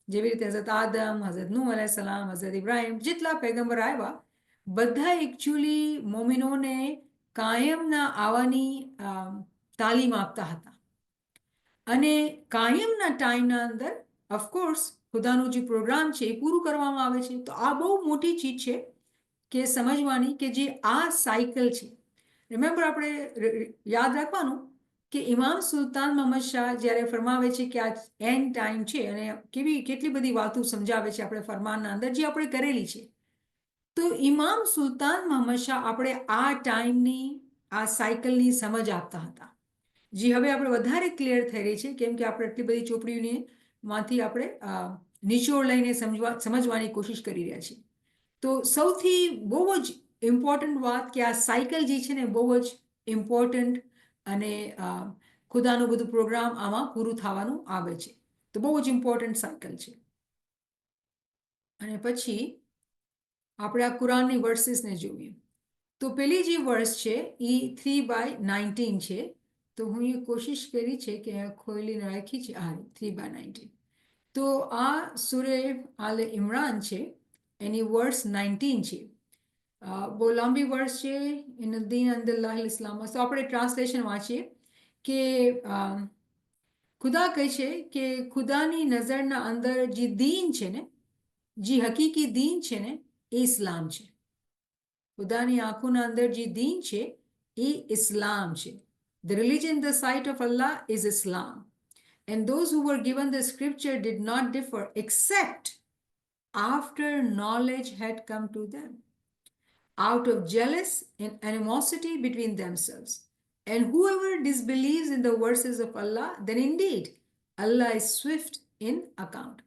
જેવી રીતે હઝરત આદમ, હઝરત નૂહ અલૈહિસ્સલામ, હઝરત ઇબ્રાહિમ, જેટલા પેગમ્બર આવ્યા બધા એકચ્યુઅલી મોમિનોને કાયમના આવવાની તાલીમ આપતા હતા. અને કાયમના ટાઈમના અંદર ઓફકોર્સ ખુદાનું જે પ્રોગ્રામ છે એ પૂરું કરવામાં આવે છે. તો આ બહુ મોટી ચીજ છે કે સમજવાની કે જે આ સાયકલ છે. રિમેમ્બર આપણે યાદ રાખવાનું કે ઇમામ સુલતાન મોહમ્મદ શાહ જ્યારે ફરમાવે છે કે આ એન્ડ ટાઈમ છે અને કેટલી બધી વાતો સમજાવે છે આપણે ફરમાનના અંદર જે આપણે કરેલી છે. તો ઇમામ સુલતાન મોહમ્મદ શાહ આપણે આ ટાઈમની આ સાયકલની સમજ આપતા હતા, જે હવે આપણે વધારે ક્લિયર થઈ રહી છે, કેમ કે આપણે એટલી બધી ચોપડીઓની માંથી આપણે નિચોડ લઈને સમજવાની કોશિશ કરી રહ્યા છીએ. તો સૌથી બહુ જ ઇમ્પોર્ટન્ટ વાત કે આ સાયકલ જે છે ને બહુ જ ઇમ્પોર્ટન્ટ અને ખુદાનું બધું પ્રોગ્રામ આમાં પૂરું થવાનું આવે છે. તો બહુ જ ઇમ્પોર્ટન્ટ સાયકલ છે. અને પછી આપણે આ કુરાનની વર્સિસને જોઈએ. તો પેલી જે વર્સ છે એ 3/19 છે. તો હું એ કોશિશ કરી છે કે ખોલીને રાખી છે. હા, 3/19. તો આ સુરે આલે ઇમરાન છે, એની વર્સ 19 છે. બહુ લાંબી વર્સ છે. ઇન દીન અંદલ્લાહ ઇસ્લામ. તો આપણે ટ્રાન્સલેશન વાંચીએ કે ખુદા કહે છે કે ખુદાની નજરના અંદર જે દીન છે ને, જે હકીકી દીન છે ને, એ ઇસ્લામ છે. ખુદાની આંખોના અંદર જે દીન છે એ ઇસ્લામ છે. The religion in the sight of Allah is Islam. And those who were given the scripture did not differ except after knowledge had come to them, out of jealous and animosity between themselves. And whoever disbelieves in the verses of Allah, then indeed Allah is swift in account.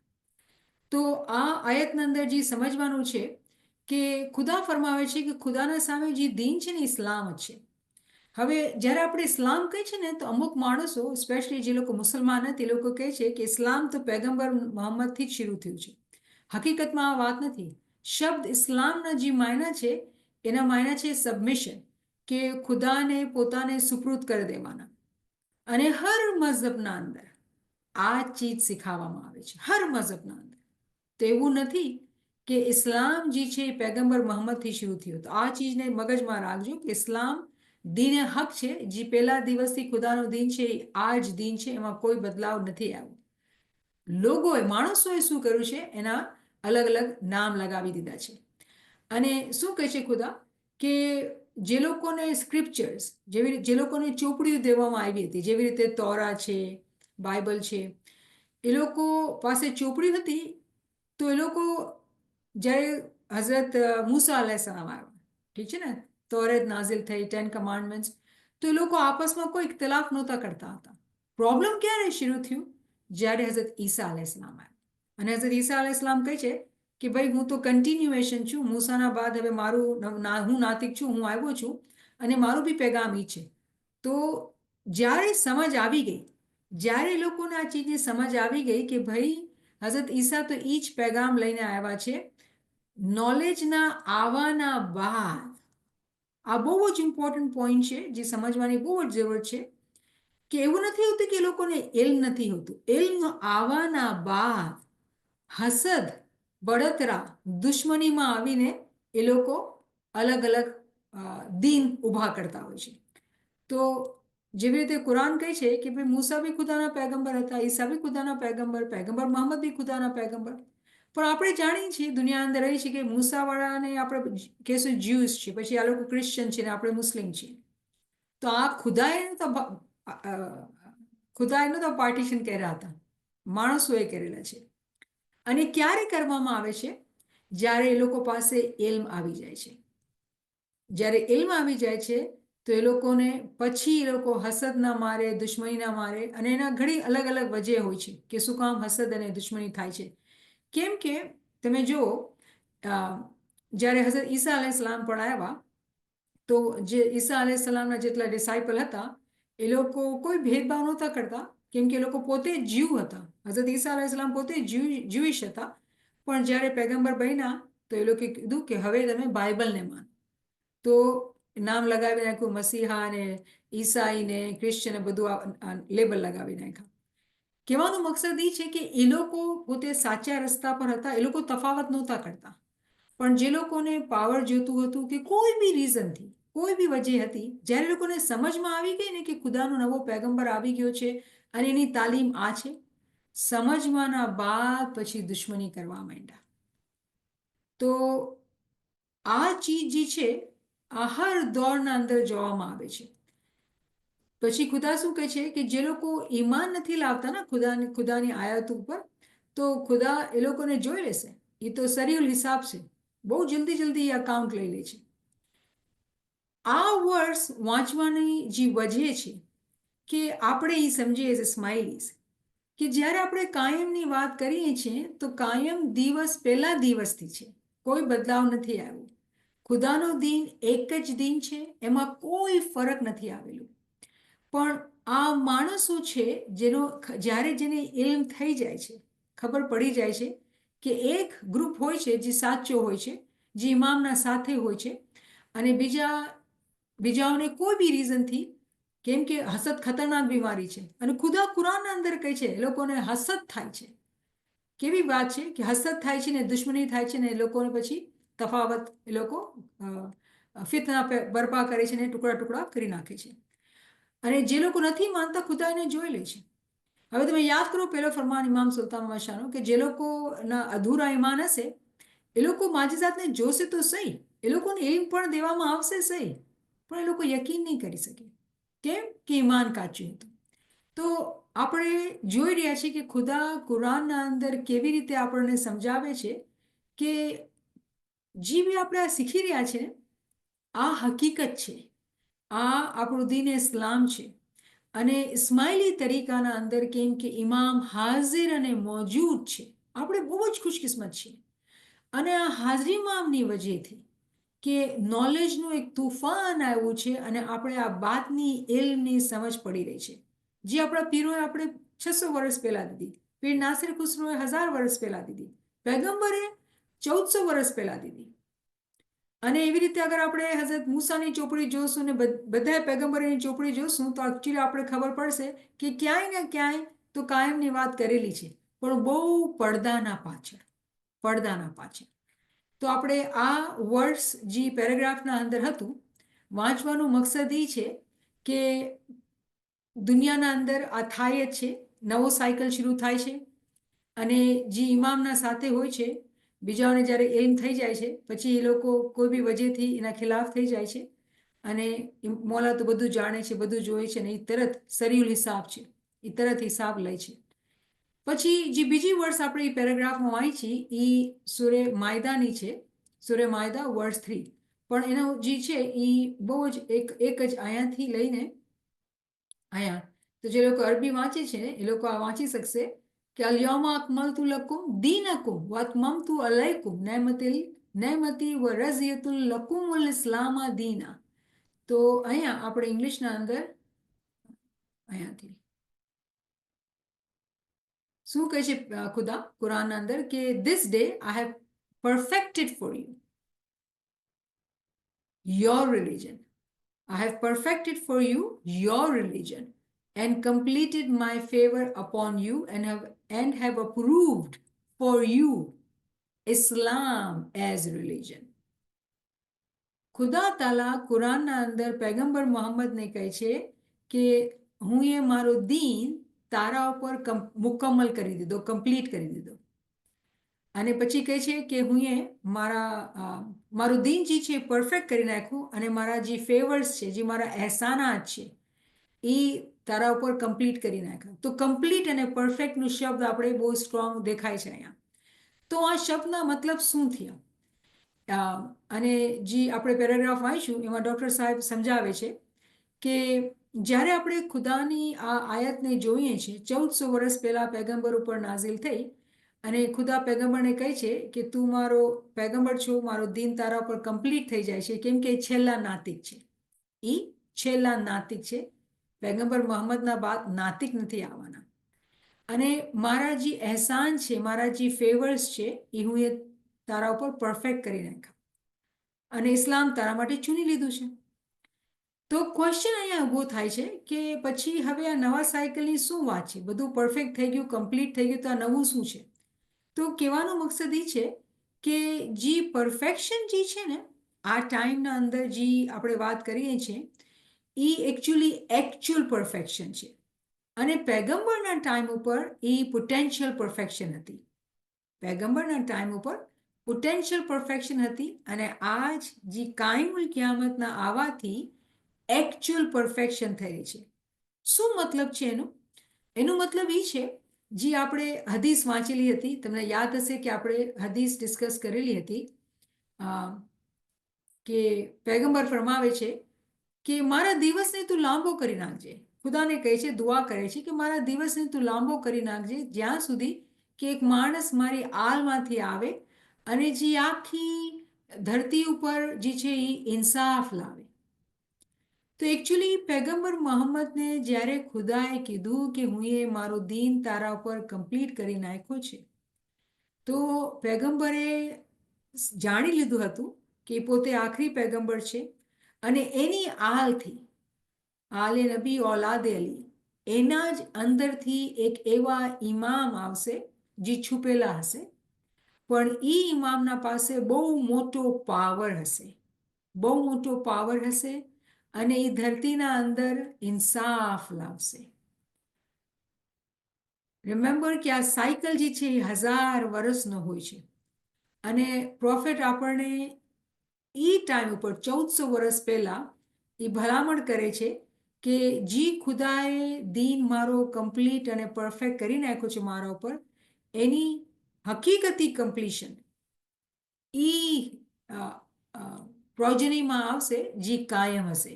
તો આ આયતના અંદર જે સમજવાનું છે કે ખુદા ફરમાવે છે કે ખુદાના સામે જે દીન છે ને ઇસ્લામ જ છે. હવે જ્યારે આપણે ઇસ્લામ કહે છે ને, તો અમુક માણસો સ્પેશિયલી જે લોકો મુસલમાન તે લોકો કહે છે કે ઇસ્લામ તો પેગમ્બર મોહમ્મદથી જ શરૂ થયું છે. હકીકતમાં આ વાત નથી. શબ્દ ઇસ્લામના જે માયના છે એના માયના છે સબમિશન, કે ખુદાને પોતાને સુપૃત કરી દેવાના. અને હર મઝહબના અંદર આ ચીજ શીખવવામાં આવે છે, હર મઝહબના અંદર. તો એવું નથી કે ઇસ્લામ જે છે એ પેગમ્બર મોહમ્મદથી શરૂ થયું. તો આ ચીજને મગજમાં રાખજો કે ઇસ્લામ દીને હક છે, જે પહેલા દિવસથી ખુદાનો દીન છે આ જ દીન છે, એમાં કોઈ બદલાવ નથી આવ્યો. લોકોએ માણસોએ શું કર્યું છે એના અલગ અલગ નામ લગાવી દીધા છે. અને શું કહે છે ખુદા કે જે લોકોને સ્ક્રિપ્ચર્સ, જે લોકોને ચોપડીઓ દેવામાં આવી હતી, જેવી રીતે તોરા છે, બાઇબલ છે, એ લોકો પાસે ચોપડી હતી. તો એ લોકો જ્યારે હઝરત મૂસા અલૈહિસ્સલામ આવ્યા, ઠીક છે ને, તોરેત નાઝિલ થઈ, 10 કમાન્ડમેન્ટ્સ, તો એ લોકો આપસમાં કોઈ ઇખ્તલાફ નહોતા કરતા હતા. પ્રોબ્લેમ ક્યારે શરૂ થયું? જ્યારે હઝરત ઈસા અલૈહિસ્સલામ આવ્યા. અને હઝરત ઈસા અલૈહિસ્સલામ કહે છે કે ભાઈ હું તો કન્ટિન્યુએશન છું, મૂસાના બાદ હવે હું નાતિક છું, હું આવ્યો છું અને મારું બી પેગામ ઈ છે. તો જ્યારે સમજ આવી ગઈ, જ્યારે લોકોને આ ચીજની સમજ આવી ગઈ કે ભાઈ હઝરત ઈસા તો એ જ પેગામ લઈને આવ્યા છે, નોલેજના આવવાના બાદ. આ બહુ જ ઇમ્પોર્ટન્ટ પોઈન્ટ છે જે સમજવાની બહુ જ જરૂર છે કે એવું નથી હોતું કે એ લોકોને ઇલ્મ નથી હોતું. ઇલ્મ આવવાના બાદ હસદ, બળતરા, દુશ્મનીમાં આવીને એ લોકો અલગ અલગ દીન ઊભા કરતા હોય છે. તો જેવી રીતે કુરાન કહે છે કે ભાઈ મૂસા બી ખુદાના પેગમ્બર હતા, ઈસા બી ખુદાના પેગમ્બર, પેગમ્બર મોહમ્મદ બી ખુદાના પેગમ્બર. પણ આપણે જાણીએ છીએ દુનિયા અંદર રહી છે કે મૂસાવાળાને આપણે કહેશું જ્યુસ છે, પછી આ લોકો ક્રિશ્ચન છે ને આપણે મુસ્લિમ છીએ. તો આ ખુદાઈનું તો પાર્ટીશન કર્યા હતા, માણસોએ કરેલા છે. અને ક્યારે કરવામાં આવે છે? જ્યારે એ લોકો પાસે ઇલ્મ આવી જાય છે. જ્યારે ઇલ્મ આવી જાય છે તો એ લોકોને પછી એ લોકો હસદ ના મારે, દુશ્મની ના મારે, અને એના ઘણી અલગ અલગ વજહ હોય છે કે શું કામ હસદ અને દુશ્મની થાય છે. કેમ કે તમે જુઓ, જ્યારે હઝરત ઈસા અલૈહિસ્સલામ પણ આવ્યા તો જે ઈસા અલૈહિસ્સલામના જેટલા ડિસાઇપલ હતા એ લોકો કોઈ ભેદભાવ નહોતા કરતા, કેમ કે એ લોકો પોતે જીવ હતા. હઝરત ઈસા અલૈહિસ્સલામ પોતે જ્યુઇશ હતા. પણ જ્યારે પેગમ્બર બન્યા તો એ લોકોએ કીધું કે હવે તમે બાઇબલને માનો. તો નામ લગાવી નાખ્યું મસીહા ને ઈસાઈ ને ક્રિશ્ચન બધું લેબલ લગાવી નાખ્યા. કહેવાનો મકસદ એ છે કે એ લોકો પોતે સાચા રસ્તા પર હતા, એ લોકો તફાવત નહોતા કરતા. પણ જે લોકોને પાવર જોતું હતું કે કોઈ બી રીઝનથી, કોઈ બી વજહ હતી, જ્યારે લોકોને સમજમાં આવી ગઈ ને કે ખુદાનો નવો પેગમ્બર આવી ગયો છે અને એની તાલીમ આ છે, સમજવાના બાદ પછી દુશ્મની કરવા માંડ્યા. તો આ ચીજ જે છે આ હર દોરના અંદર જોવામાં આવે છે. પછી ખુદા શું કહે છે કે જે લોકો ઈમાન નથી લાવતા ને ખુદાની આયાતો ઉપર, તો ખુદા એ લોકોને જોઈ લેશે. એ તો સરીઉલ હિસાબ છે, બહુ જલ્દી જલ્દી એ અકાઉન્ટ લઈ લે છે. આ વર્સ વાંચવાની જે વજહ છે કે આપણે એ સમજીએ એઝ અ સ્માઇલીઝ કે જ્યારે આપણે કાયમની વાત કરીએ છીએ તો કાયમ દિવસ પહેલા દિવસથી છે, કોઈ બદલાવ નથી આવ્યો. ખુદાનો દિન એક જ દિન છે, એમાં કોઈ ફરક નથી આવેલું. પણ આ માણસો છે જેનો જ્યારે જેને ઇલ્મ થઈ જાય છે, ખબર પડી જાય છે કે એક ગ્રુપ હોય છે જે સાચો હોય છે, જે ઇમામના સાથે હોય છે, અને બીજાઓને કોઈ બી રીઝનથી, કેમ કે હસદ ખતરનાક બીમારી છે અને ખુદા કુરાનના અંદર કહે છે એ લોકોને હસદ થાય છે. કેવી વાત છે કે હસદ થાય છે ને દુશ્મની થાય છે ને એ લોકોને પછી તફાવત, એ લોકો ફિતના બરપા કરે છે ને ટુકડા ટુકડા કરી નાખે છે. અને જે લોકો નથી માનતા ખુદા એને જોઈ લે છે. હવે તમે યાદ કરો પેલો ફરમાન ઇમામ સુલ્તાન બાદશાહનો કે જે લોકોના અધૂરા ઈમાન હશે એ લોકો માજીઝાતને જોશે તો સહી, એ લોકોને ઇલ્મ પણ દેવામાં આવશે સહી, પણ એ લોકો યકીન નહીં કરી શકે. કેમ કે ઈમાન કાચું હતું. તો આપણે જોઈ રહ્યા છીએ કે ખુદા કુરાનના અંદર કેવી રીતે આપણને સમજાવે છે કે જે બી આપણે આ શીખી રહ્યા છે આ હકીકત છે, આ આપણું દીન ઇસ્લામ છે. અને ઇસ્માઇલી તરીકાના અંદર કેમ કે ઇમામ હાજિર અને મોજૂદ છે, આપણે બહુ જ ખુશકિસ્મત છીએ. અને આ હાજરી ઇમામની વજહથી કે નોલેજનું એક તુફાન આવ્યું છે અને આપણે આ બાતની ઇલ્મની સમજ પડી રહી છે, જે આપણા પીરોએ આપણે 600 વર્ષ પહેલા દીધી, પીર નાસિર ખુસરોએ 1000 વર્ષ પહેલા દીધી, પેગમ્બરે 1400 વર્ષ પહેલા દીધી. અને એવી રીતે અગર આપણે હઝરત મૂસાની ચોપડી જોશું ને બધા પેગમ્બરોની ચોપડી જોશું તો એકચ્યુઅલી આપણે ખબર પડશે કે ક્યાંય ને ક્યાંય તો કાયમની વાત કરેલી છે, પણ બહુ પડદાના પાછળ, પડદાના પાછળ. તો આપણે આ વર્ડ્સ જે પેરેગ્રાફના અંદર હતું વાંચવાનું મકસદ એ છે કે દુનિયાના અંદર આ થાય જ છે, નવો સાયકલ શરૂ થાય છે. અને જે ઇમામના સાથે હોય છે, બીજાઓને જ્યારે ઇલ્મ થઈ જાય છે પછી એ લોકો કોઈ બી વજહથી એના ખિલાફ થઈ જાય છે. અને મોલા તો બધું જાણે છે, બધું જોએ છે, અને એ તરત સરીઉલ હિસાબ છે, એ તરત હિસાબ લે છે. પછી જે બીજી વર્ડ્સ આપણે એ પેરેગ્રાફમાં વાંચી એ સુરે માયદાની છે, સુરે માયદા વર્ડ્સ 3. પણ એનો જે છે એ બહુ જ એક જ અહીંયાથી લઈને અહીંયા, તો જે લોકો અરબી વાંચે છે એ લોકો આ વાંચી શકશે કે અલ્યૌમા અકમલતુ લકુમ દીનકુમ વ અત્મમતુ અલૈકુમ નેમતી વ રઝિયતુલ લકુમુલ ઇસ્લામા દીના. તો અહીંયા આપણે ઇંગ્લિશના અંદર અહીંયાથી શું કહે છે ખુદા કુરાનના અંદર કે this day I have perfected for you your religion. I have perfected for you your religion and completed my favor upon you and have approved for you Islam as religion. ખુદા તાલા કુરાનના અંદર પૈગંબર મોહમ્મદને કહે છે કે હું એ મારો દીન તારા ઉપર મુકમ્મલ કરી દીધો, કમ્પ્લીટ કરી દીધો. અને પછી કહે છે કે હું એ મારું દિન જે છે પરફેક્ટ કરી નાખ્યું અને મારા જે ફેવર્સ છે, જે મારા એહસાનાત છે એ તારા ઉપર કમ્પ્લીટ કરી નાખ્યા. તો કમ્પ્લીટ અને પરફેક્ટનું શબ્દ આપણે બહુ સ્ટ્રોંગ દેખાય છે અહીંયા. તો આ શબ્દના મતલબ શું થયા? અને જે આપણે પેરેગ્રાફ વાંચ્યું એમાં ડૉક્ટર સાહેબ સમજાવે છે કે જ્યારે આપણે ખુદાની આ આયતને જોઈએ છીએ, 1400 વર્ષ પહેલાં પૈગંબર ઉપર નાઝિલ થઈ અને ખુદા પૈગંબરને કહે છે કે તું મારો પૈગંબર છો, મારો દિન તારા ઉપર કમ્પ્લીટ થઈ જાય છે, કેમ કે એ છેલ્લા નાતિક છે. એ છેલ્લા નાતિક છે. પૈગંબર મોહમ્મદના બાદ નાતિક નથી આવવાના. અને મારા જે એહસાન છે, મારા જે ફેવર્સ છે એ હું એ તારા ઉપર પરફેક્ટ કરી નાખ્યા અને ઇસ્લામ તારા માટે ચૂની લીધું છે. તો ક્વેશ્ચન અહીંયા ઊભો થાય છે કે પછી હવે આ નવા સાયકલની શું વાત છે? બધું પરફેક્ટ થઈ ગયું, કમ્પ્લીટ થઈ ગયું, તો આ નવું શું છે? તો કહેવાનો મકસદ એ છે કે જે પરફેક્શન જે છે ને આ ટાઈમના અંદર જે આપણે વાત કરીએ છીએ એ એકચ્યુઅલ પરફેક્શન છે. અને પૈગંબરના ટાઈમ ઉપર એ પોટેન્શિયલ પરફેક્શન હતી. પૈગંબરના ટાઈમ ઉપર પોટેન્શિયલ પરફેક્શન હતી અને આજ જે કાયમુલ કિયામતના આવવાથી એકચ્યુઅલ પરફેક્શન થઈ છે. શું મતલબ છે એનું? એનું મતલબ એ છે, જે આપણે હદીસ વાંચેલી હતી, તમને યાદ હશે કે આપણે હદીસ ડિસ્કસ કરેલી હતી કે પૈગંબર ફરમાવે છે કે મારા દિવસને તું લાંબો કરી નાખજે. ખુદાને કહે છે, દુઆ કરે છે કે મારા દિવસને તું લાંબો કરી નાખજે જ્યાં સુધી કે એક માણસ મારી આલમાંથી આવે અને જે આખી ધરતી ઉપર જે છે એ ઇન્સાફ લાવે. તો એકચ્યુઅલી પૈગંબર મોહમ્મદને જ્યારે ખુદાએ કીધું કે હું એ મારો દીન તારા ઉપર કમ્પ્લીટ કરી નાખ્યો છે, તો પૈગંબરે જાણી લીધું હતું કે પોતે આખરી પૈગંબર છે અને એની આલથી, આલે નબી ઓલાદે અલી, એના જ અંદરથી એક એવા ઇમામ આવશે જે છુપેલા હશે, પણ એ ઇમામના પાસે બહુ મોટો પાવર હશે, બહુ મોટો પાવર હશે અને એ ધરતીના અંદર ઇન્સાફ લાવશે. રિમેમ્બર કે આ સાયકલ જે છે એ 1000 વર્ષનો હોય છે અને પ્રોફેટ આપણને એ ટાઈમ ઉપર 1400 વર્ષ પહેલા એ ભલામણ કરે છે કે જે ખુદાએ દીન મારો કમ્પ્લીટ અને પરફેક્ટ કરી નાખ્યો છે મારા ઉપર, એની હકીકતી કમ્પ્લીશન એ પ્રોજનીમાં આવશે જે કાયમ હશે,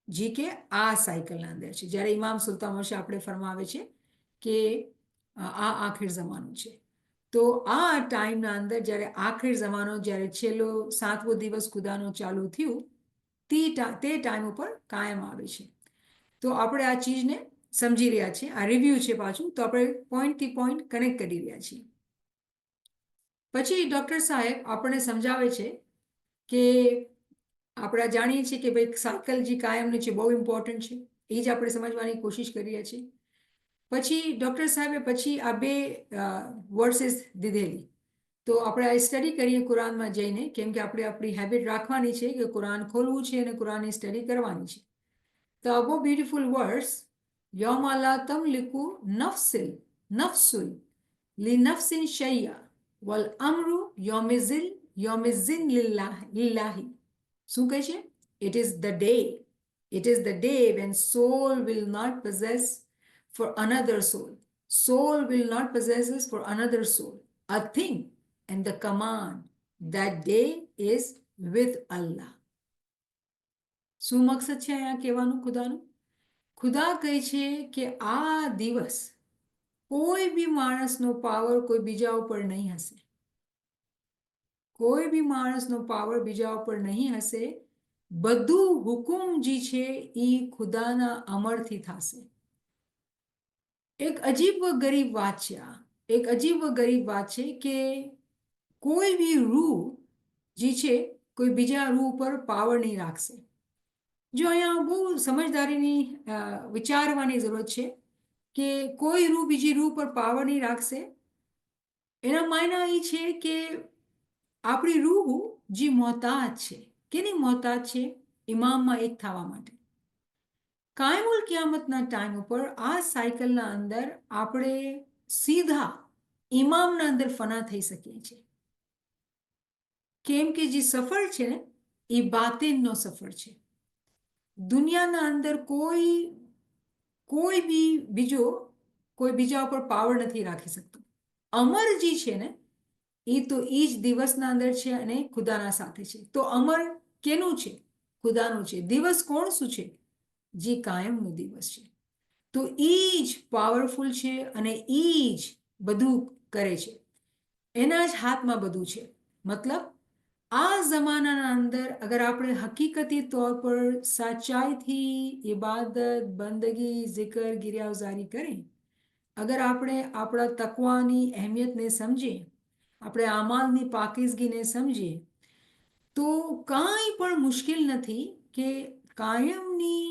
જે કે આ સાયકલના અંદર છે. જ્યારે ઇમામ સુલતાન વર્ષે આપણે ફરમાવે છે કે આ આખિર જમાનો છે, તો આ ટાઈમના અંદર જ્યારે આખિર જમાનો, જ્યારે છેલ્લો 7મો દિવસ ખુદાનો ચાલુ થયું તે ટાઈમ ઉપર કાયમ આવે છે. તો આપણે આ ચીજને સમજી રહ્યા છીએ. આ રિવ્યૂ છે પાછું, તો આપણે પોઈન્ટથી પોઈન્ટ કનેક્ટ કરી રહ્યા છીએ. પછી ડૉક્ટર સાહેબ આપણને સમજાવે છે કે આપણે જાણીએ છીએ કે ભાઈ સાયકલ જે કાયમની છે બહુ ઇમ્પોર્ટન્ટ છે, એ જ આપણે સમજવાની કોશિશ કરી રહ્યા છીએ. પછી ડૉક્ટર સાહેબે પછી આ બે વર્सेस દીધેલી, તો આપણે આ સ્ટડી કરીએ કુરાનમાં જઈને, કેમ કે આપણે આપણી હેબિટ રાખવાની છે કે કુરાન ખોલવું છે અને કુરાનની સ્ટડી કરવાની છે. તો આ બહુ બ્યુટિફુલ વર્ડ્સ, યૌમા લા તમલિકુ નફસુલ લી નફસિન શૈયા વલ અમરુ યૌમિઝિન લિલ્લાહી. શું કહે છે? It is the day when soul will not possess for another soul. Soul will not possess for another soul a thing, and the command that day is with Allah. શું મકસદ છે અહીંયા કહેવાનું ખુદાનું? ખુદા કહે છે કે આ દિવસ કોઈ બી માણસનો પાવર કોઈ બીજા ઉપર નહીં હશે, કોઈ બી માણસનો પાવર બીજા ઉપર નહીં હશે. બધું હુકુમ જે છે એ ખુદાના અમરથી થશે. એક અજીબ ગરીબ વાત છે આ, એક અજીબ ગરીબ વાત છે કે કોઈ બી રૂહ જે છે કોઈ બીજા રૂહ ઉપર પાવર નહીં રાખશે. જો અહીંયા બહુ સમજદારીની વિચારવાની જરૂરત છે કે કોઈ રૂહ બીજી રૂહ પર પાવર નહીં રાખશે. એના માયના એ છે કે આપણી રૂહ જે મોહતાજ છે, કેની મોહતાજ છે? ઇમામમાં એક થવા માટે. કાયમુલ કિયામતના ટાઈમ ઉપર આ સાયકલના અંદર આપણે સીધા ઇમામના અંદર ફના થઈ શકીએ છીએ. કેમ કે જે સફર છે ને એ બાતિનનો સફર છે. દુનિયાના અંદર કોઈ બી કોઈ બીજા ઉપર પાવર નથી રાખી શકતું. અમર જે છે ને એ તો એ જ દિવસના અંદર છે અને ખુદાના સાથે છે. તો અમર કેનું છે? ખુદાનું છે. દિવસ કોણ શું છે? જે કાયમનો દિવસ છે. તો એ જ પાવરફુલ છે અને એ જ બધું કરે છે. એના જ હાથમાં બધું છે. મતલબ આ જમાનાના અંદર અગર આપણે હકીકતી તौर પર સાચાઈથી ઇબાદત, બંદગી, જિકર, ગિરિયાવઝારી કરીએ, અગર આપણે આપણા તકવાની અહેમિયતને સમજીએ, આપણે અમાલની પાકીઝગીને સમજીએ, તો કાંઈ પણ મુશ્કેલ નથી કે કાયમની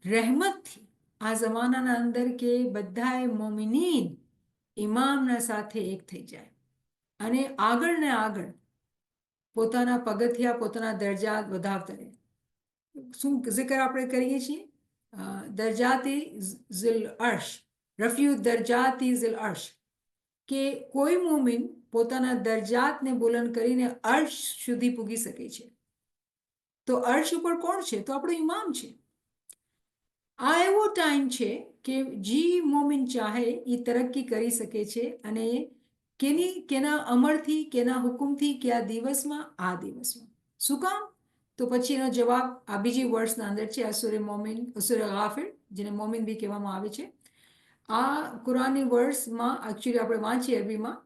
રહેમતથી આ જમાનાના અંદર કે બધાએ મોમિનીન ઇમામના સાથે એક થઈ જાય અને આગળ ને આગળ પોતાના પગથિયા, પોતાના દરજ્જા વધાવતા રહે. શું જિકર આપણે કરીએ છીએ? દરજાતી ઝિલ અર્શ, રફ્યુ દરજાતી ઝિલ અર્શ, કે કોઈ મોમિન પોતાના દરજાતને બુલંદ કરીને અર્શ સુધી પૂગી શકે છે. તો અર્શ ઉપર કોણ છે? તો આપણો ઇમામ છે. આ એવો ટાઈમ છે કે જે મોમિન ચાહે એ તરક્કી કરી શકે છે અને કેના અમરથી, કેના હુકુમથી, કે આ દિવસમાં. શું કામ? તો પછી એનો જવાબ આ બીજી વર્ષના અંદર છે, અસુરે મોમિન, અસુરે ગાફિર, જેને મોમિન બી કહેવામાં આવે છે. આ કુરાની વર્ષમાં એકચ્યુઅલી આપણે વાંચીએ અરબીમાં,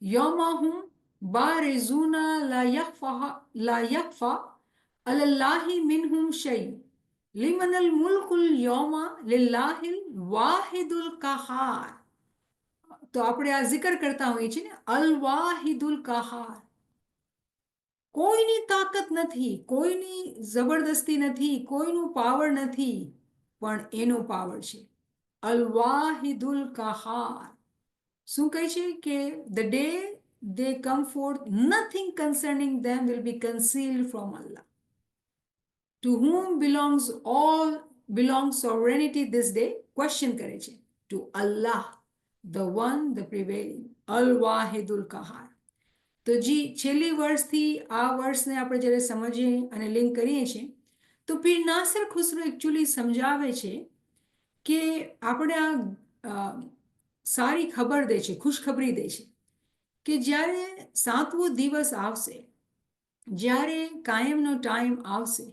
યૌમહુમ બારિઝૂના લા યખ્ફા અલલ્લાહિ મિનહુમ શૈ લિમનલ મુલ્કુલ યૌમા લિલ્લાહિલ વાહિદુલ કહાર. તો આપણે આ જિકર કરતા હોઈએ છીએ ને, અલ વાહિદુલ કહાર. કોઈની તાકાત નથી, કોઈની જબરદસ્તી નથી, કોઈનું પાવર નથી, પણ એનો પાવર છે. અલ વાહિદુલ કહાર. શું કહે છે કે the day they come forth, nothing concerning them will be concealed from Allah. To whom belongs sovereignty this day? Question કરે છે. To Allah, the one, the prevailing, al wahidul kahar. તો જી છેલ્લી વર્ષથી આ વર્ષને આપણે જ્યારે સમજીએ અને લિંક કરીએ છીએ, તો પીર નાસિર ખુસરો એકચ્યુઅલી સમજાવે છે કે આપણે આ સારી ખબર દે છે, ખુશખબરી દે છે કે જ્યારે 7મો દિવસ આવશે, જ્યારે કાયમનો ટાઈમ આવશે,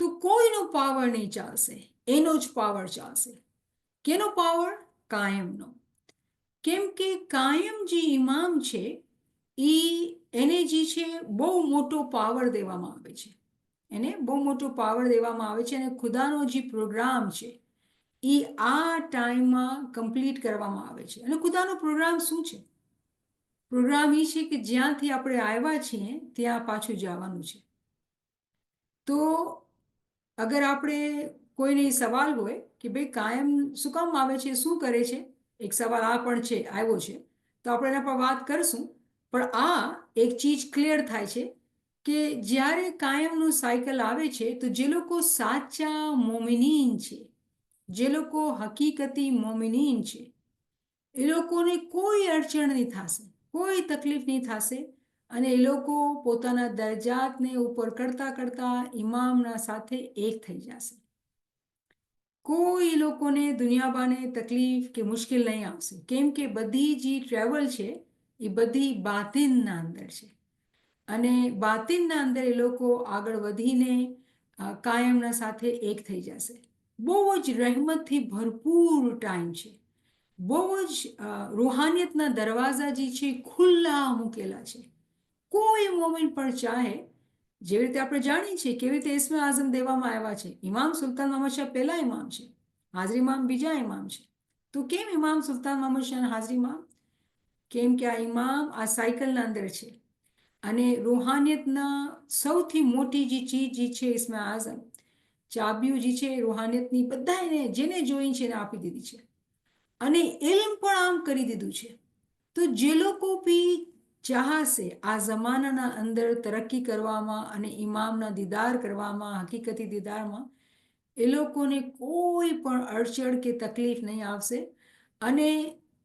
તો કોઈનો પાવર નહીં ચાલશે, એનો જ પાવર ચાલશે. કેનો પાવર? કાયમનો. કેમ કે કાયમ જે ઇમામ છે એને જે છે બહુ મોટો પાવર દેવામાં આવે છે. એને બહુ મોટો પાવર દેવામાં આવે છે અને ખુદાનો જે પ્રોગ્રામ છે એ આ ટાઈમમાં કમ્પ્લીટ કરવામાં આવે છે. અને ખુદાનો પ્રોગ્રામ શું છે? પ્રોગ્રામ એ છે કે જ્યાંથી આપણે આવ્યા છીએ ત્યાં પાછું જવાનું છે. તો અગર આપણે કોઈને સવાલ હોય કે ભાઈ કાયમ શું કામ આવે છે, શું કરે છે, એક સવાલ આ પણ છે, આવ્યો છે, તો આપણે એના પર વાત કરશું. પણ આ એક ચીજ ક્લિયર થાય છે કે જ્યારે કાયમનું સાયકલ આવે છે, તો જે લોકો સાચા મોમિનીન છે, જે લોકો હકીકતી મોમિનીન છે, એ લોકોને કોઈ અડચણ નહીં થશે, કોઈ તકલીફ નહીં થશે અને એ લોકો પોતાના દરજાતને ઉપર કરતા કરતા ઇમામના સાથે એક થઈ જશે. કોઈ લોકોને દુનિયાબાને તકલીફ કે મુશ્કેલ નહીં આવશે. કેમ કે બધી જે ટ્રેવલ છે એ બધી બાતિનના અંદર છે અને બાતિનના અંદર એ લોકો આગળ વધીને કાયમના સાથે એક થઈ જશે. બહુ જ રહેમતથી ભરપૂર ટાઈમ છે. બહુ જ રૂહાનિયતના દરવાજા જે છે ખુલ્લા મૂકેલા છે. કોઈ મોમેન્ટ પણ ચાહે, જેવી રીતે આપણે જાણીએ છીએ કેવી રીતે ઇસ્મે આઝમ દેવામાં આવ્યા છે. ઇમામ સુલતાન મોહમ્મદ શાહ પહેલા ઇમામ છે, હાજરી ઇમામ બીજા ઇમામ છે. તો કેમ ઇમામ સુલતાન મોહમ્મદ શાહ હાજરી ઇમામ? કેમ કે આ ઇમામ આ સાયકલના અંદર છે અને રૂહાનિયતના સૌથી મોટી જે ચીજ જે છે ઇસ્મે આઝમ, ચાબીઓ જે છે રૂહાનિયતની બધા એને જેને જોઈ છે એને આપી દીધી છે અને ઇલ્મ પણ આમ કરી દીધું છે. તો જે લોકો બી ચાહશે આ જમાનાના અંદર તરક્કી કરવામાં અને ઇમામના દીદાર કરવામાં, હકીકતી દીદારમાં, એ લોકોને કોઈ પણ અડચણ કે તકલીફ નહીં આવશે અને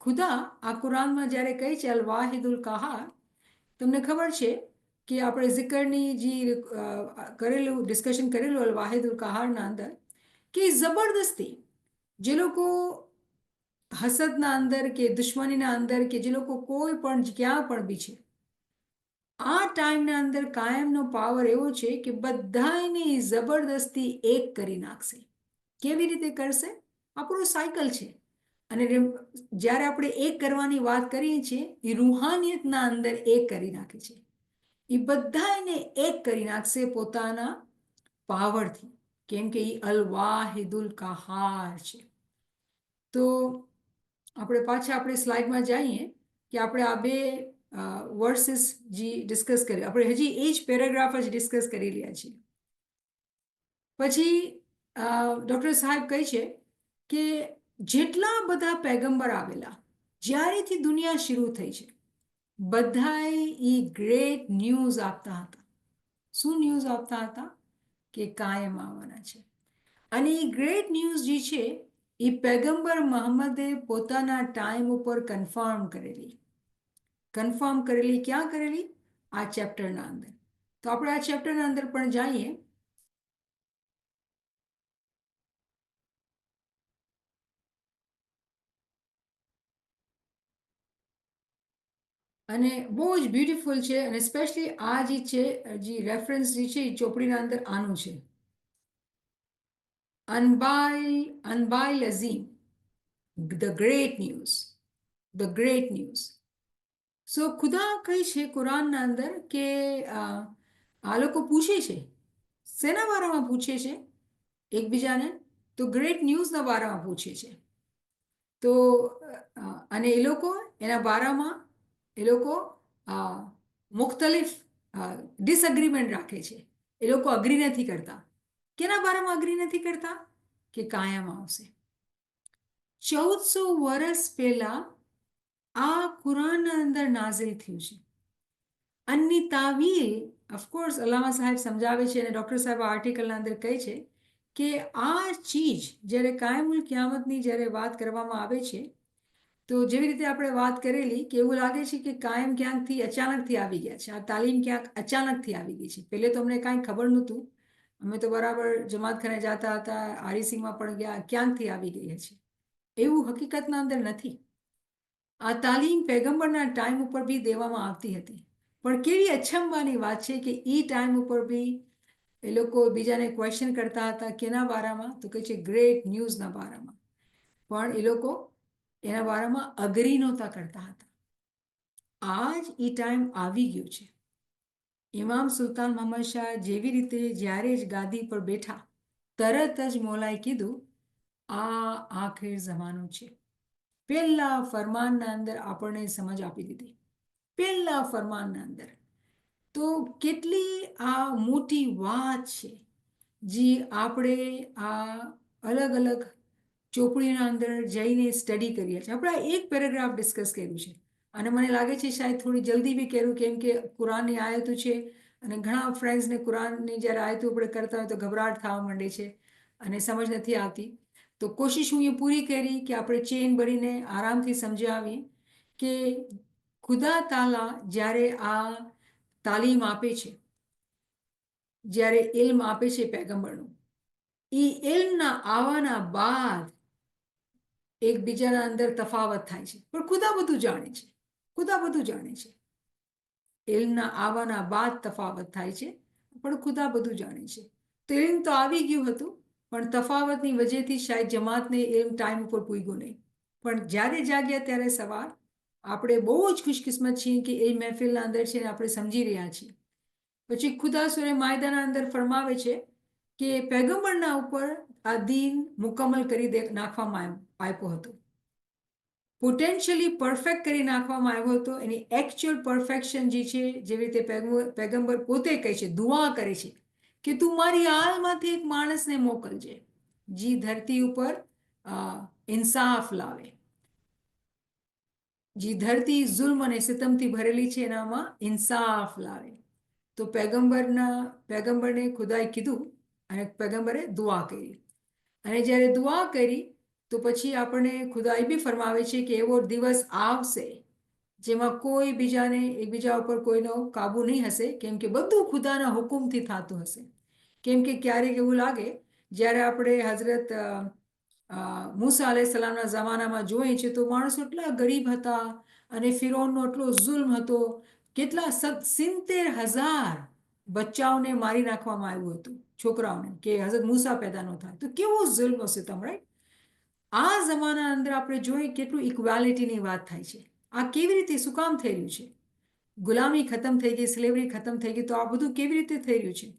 ખુદા આ કુરાનમાં જ્યારે કહે છે અલ વાહિદુલ કહાર, તમને ખબર છે કે આપણે ઝિકરની જે કરેલું ડિસ્કશન કરેલું અલ વાહિદુલ કહારના અંદર કે જબરદસ્તી જે લોકો હસદના અંદર કે દુશ્મનીના અંદર કે જે લોકો કોઈ પણ ક્યાં પણ બી છે, આ ટાઈમના અંદર કાયમનો પાવર એવો છે કે બધાને જબરદસ્તી એક કરી નાખશે. કેવી રીતે કરશે? આપણું સાયકલ છે. અને જ્યારે આપણે એક કરવાની વાત કરીએ છીએ એ રૂહાનિયતના અંદર એક કરી નાખે છે. એ બધાને એક કરી નાખશે પોતાના પાવરથી, કેમ કે એ અલ વાહિદુલ કહાર છે. તો આપણે સ્લાઇડમાં જઈએ કે આપણે આ બે વર્સિસ જે ડિસ્કસ કરી, આપણે હજી એ જ પેરેગ્રાફ જ ડિસ્કસ કરી રહ્યા છીએ. પછી ડૉક્ટર સાહેબ કહે છે કે જેટલા બધા પેગમ્બર આવેલા જ્યારેથી દુનિયા શરૂ થઈ છે, બધાએ એ ગ્રેટ ન્યૂઝ આપતા હતા. શું ન્યૂઝ આપતા હતા? કે કાયમ આવવાના છે. અને એ ગ્રેટ ન્યૂઝ જે છે એ પેગમ્બર મોહમ્મદે પોતાના ટાઈમ ઉપર કન્ફર્મ કરેલી. ક્યાં કરેલી? આ ચેપ્ટરના અંદર. તો આપણે આ ચેપ્ટરના અંદર પણ જઈએ. અને બહુ જ બ્યુટીફુલ છે. અને સ્પેશિયલી આ જે છે, જે રેફરન્સ જે છે એ ચોપડીના અંદર આનું છે, અનબાઈ લઝીમ, ધ ગ્રેટ ન્યૂઝ. સો ખુદા કહે છે કુરાનના અંદર કે આ લોકો પૂછે છે, શેના બારામાં પૂછે છે એકબીજાને? તો ગ્રેટ ન્યૂઝના બારામાં પૂછે છે. તો અને એ લોકો એના બારામાં એ લોકો મુખ્તલિફ ડિસઅગ્રીમેન્ટ રાખે છે. એ લોકો અગ્રી નથી કરતા. કેના બારામાં અગ્રી નથી કરતા? કે કાયમ આવશે. 1400 વર્ષ પહેલા આ કુરાનના અંદર નાઝિલ થયું છે. અન્ની તાવીલ, ઓફકોર્સ અલ્લામા સાહેબ સમજાવે છે અને ડૉક્ટર સાહેબ આર્ટિકલના અંદર કહે છે કે આ ચીજ જ્યારે કાયમુલ ક્યામતની જ્યારે વાત કરવામાં આવે છે, તો જેવી રીતે આપણે વાત કરેલી કે એવું લાગે છે કે કાયમ ક્યાંકથી અચાનકથી આવી ગયા છે. આ તાલીમ ક્યાંક અચાનકથી આવી ગઈ છે. પહેલે તો અમને કાંઈ ખબર નહોતું. અમે તો બરાબર જમાતખાને જતા હતા, આરઈસીમાં પણ ગયા, ક્યાંકથી આવી ગઈ છે એવું હકીકતના અંદર નથી. આ તાલીમ પેગમ્બરના ટાઈમ ઉપર બી દેવામાં આવતી હતી. પણ કેવી અચંબાની વાત છે કે એ ટાઈમ ઉપર બી એ લોકો બીજાને ક્વેશ્ચન કરતા હતા. કેના બારામાં? તો કહે છે ગ્રેટ ન્યૂઝના બારામાં. પણ એ લોકો એના બારામાં અગ્રી નહોતા કરતા હતા. આજ એ ટાઈમ આવી ગયો છે. ઇમામ સુલતાન મોહમ્મદ શાહ જેવી રીતે જ્યારે જ ગાદી પર બેઠા, તરત જ મોલાએ કીધું આ આખિર જમાનો છે. પહેલા ફરમાનના અંદર આપણને સમજ આપી દીધી. પહેલા ફરમાનના અંદર તો કેટલી આ મોટી વાત છે જે આપણે આ અલગ અલગ ચોપડીના અંદર જઈને સ્ટડી કરીએ છીએ. આપણે એક પેરેગ્રાફ ડિસ્કસ કર્યું છે અને મને લાગે છે શાયદ થોડી જલ્દી બી કર્યું, કેમ કે કુરાનની આયતો છે અને ઘણા ફ્રેન્ડ્સને કુરાનની જ્યારે આયતો આપણે કરતા હોય તો ગભરાટ થવા માંડે છે અને સમજ નથી આવતી. તો કોશિશ હું એ પૂરી કરી કે આપણે ચેન ભરીને આરામથી સમજાવીએ કે ખુદા તાલા જ્યારે આ તાલીમ આપે છે, જ્યારે ઇલ્મ આપે છે પેગમ્બરનું, એ ઇલ્મના આવવાના બાદ એકબીજાના અંદર તફાવત થાય છે. પણ ખુદા બધું જાણે છે. ખુદા બધું જાણે છે. ઇલ્મના આવવાના બાદ તફાવત થાય છે, પણ ખુદા બધું જાણે છે. તો ઇલ્મ તો આવી ગયું હતું, પણ તફાવતની વજહથી શાયદ જમાતને ઇલ્મ ટાઈમ ઉપર પૂગ્યું નહીં. પણ જ્યારે જાગ્યા ત્યારે સવાર, આપણે બહુ જ ખુશકિસ્મત છીએ કે એ મહેફિલના અંદર છે ને આપણે સમજી રહ્યા છીએ. પછી ખુદા સૂરે માયદાના અંદર ફરમાવે છે કે પેગમ્બરના ઉપર આ દીન મુકમ્મલ કરી નાખવામાં આપ્યો હતો. પોટેન્શિયલી પરફેક્ટ કરી નાખવામાં આવ્યો હતો. એની એકચ્યુઅલ પરફેક્શન જે છે, જેવી રીતે પેગમ્બર પોતે કહે છે, દુઆ કરે છે કે તું મારી આલમાંથી એક માણસને મોકલજે જે ધરતી ઉપર ઇન્સાફ લાવે. જે ધરતી જુલ્મ અને સિતમથી ભરેલી છે એનામાં ઇન્સાફ લાવે. તો પેગમ્બરને ખુદાએ કીધું અને પેગમ્બરે દુઆ કરી. અને જ્યારે દુઆ કરી તો પછી આપણને ખુદાઈ બી ફરમાવે છે કે એવો દિવસ આવશે જેમાં કોઈ બીજાને એકબીજા ઉપર કોઈનો કાબુ નહીં હશે, કેમ કે બધું ખુદાના હુકુમથી થતું હશે. કેમ કે ક્યારેક એવું લાગે જ્યારે આપણે હઝરત મૂસા અલૈહિસ્સલામના જમાનામાં જોઈએ છે તો માણસો એટલા ગરીબ હતા અને ફિરૌનનો એટલો જુલ્મ હતો, કેટલા 70,000 બચ્ચાઓને મારી નાખવામાં આવ્યું હતું, છોકરાઓને, કે હઝરત મૂસા પેદા ન થાય. તો કેવો જુલ્મ હશે તમે, રાઈટ? આ જમાના અંદર આપણે જોઈએ કેટલું ઇક્વાલિટીની વાત થાય છે. આ કેવી રીતે શું કામ થઈ રહ્યું છે? ગુલામી ખતમ થઈ ગઈ, સ્લેવરી ખતમ થઈ ગઈ, તો આ બધું કેવી રીતે થઈ રહ્યું છે?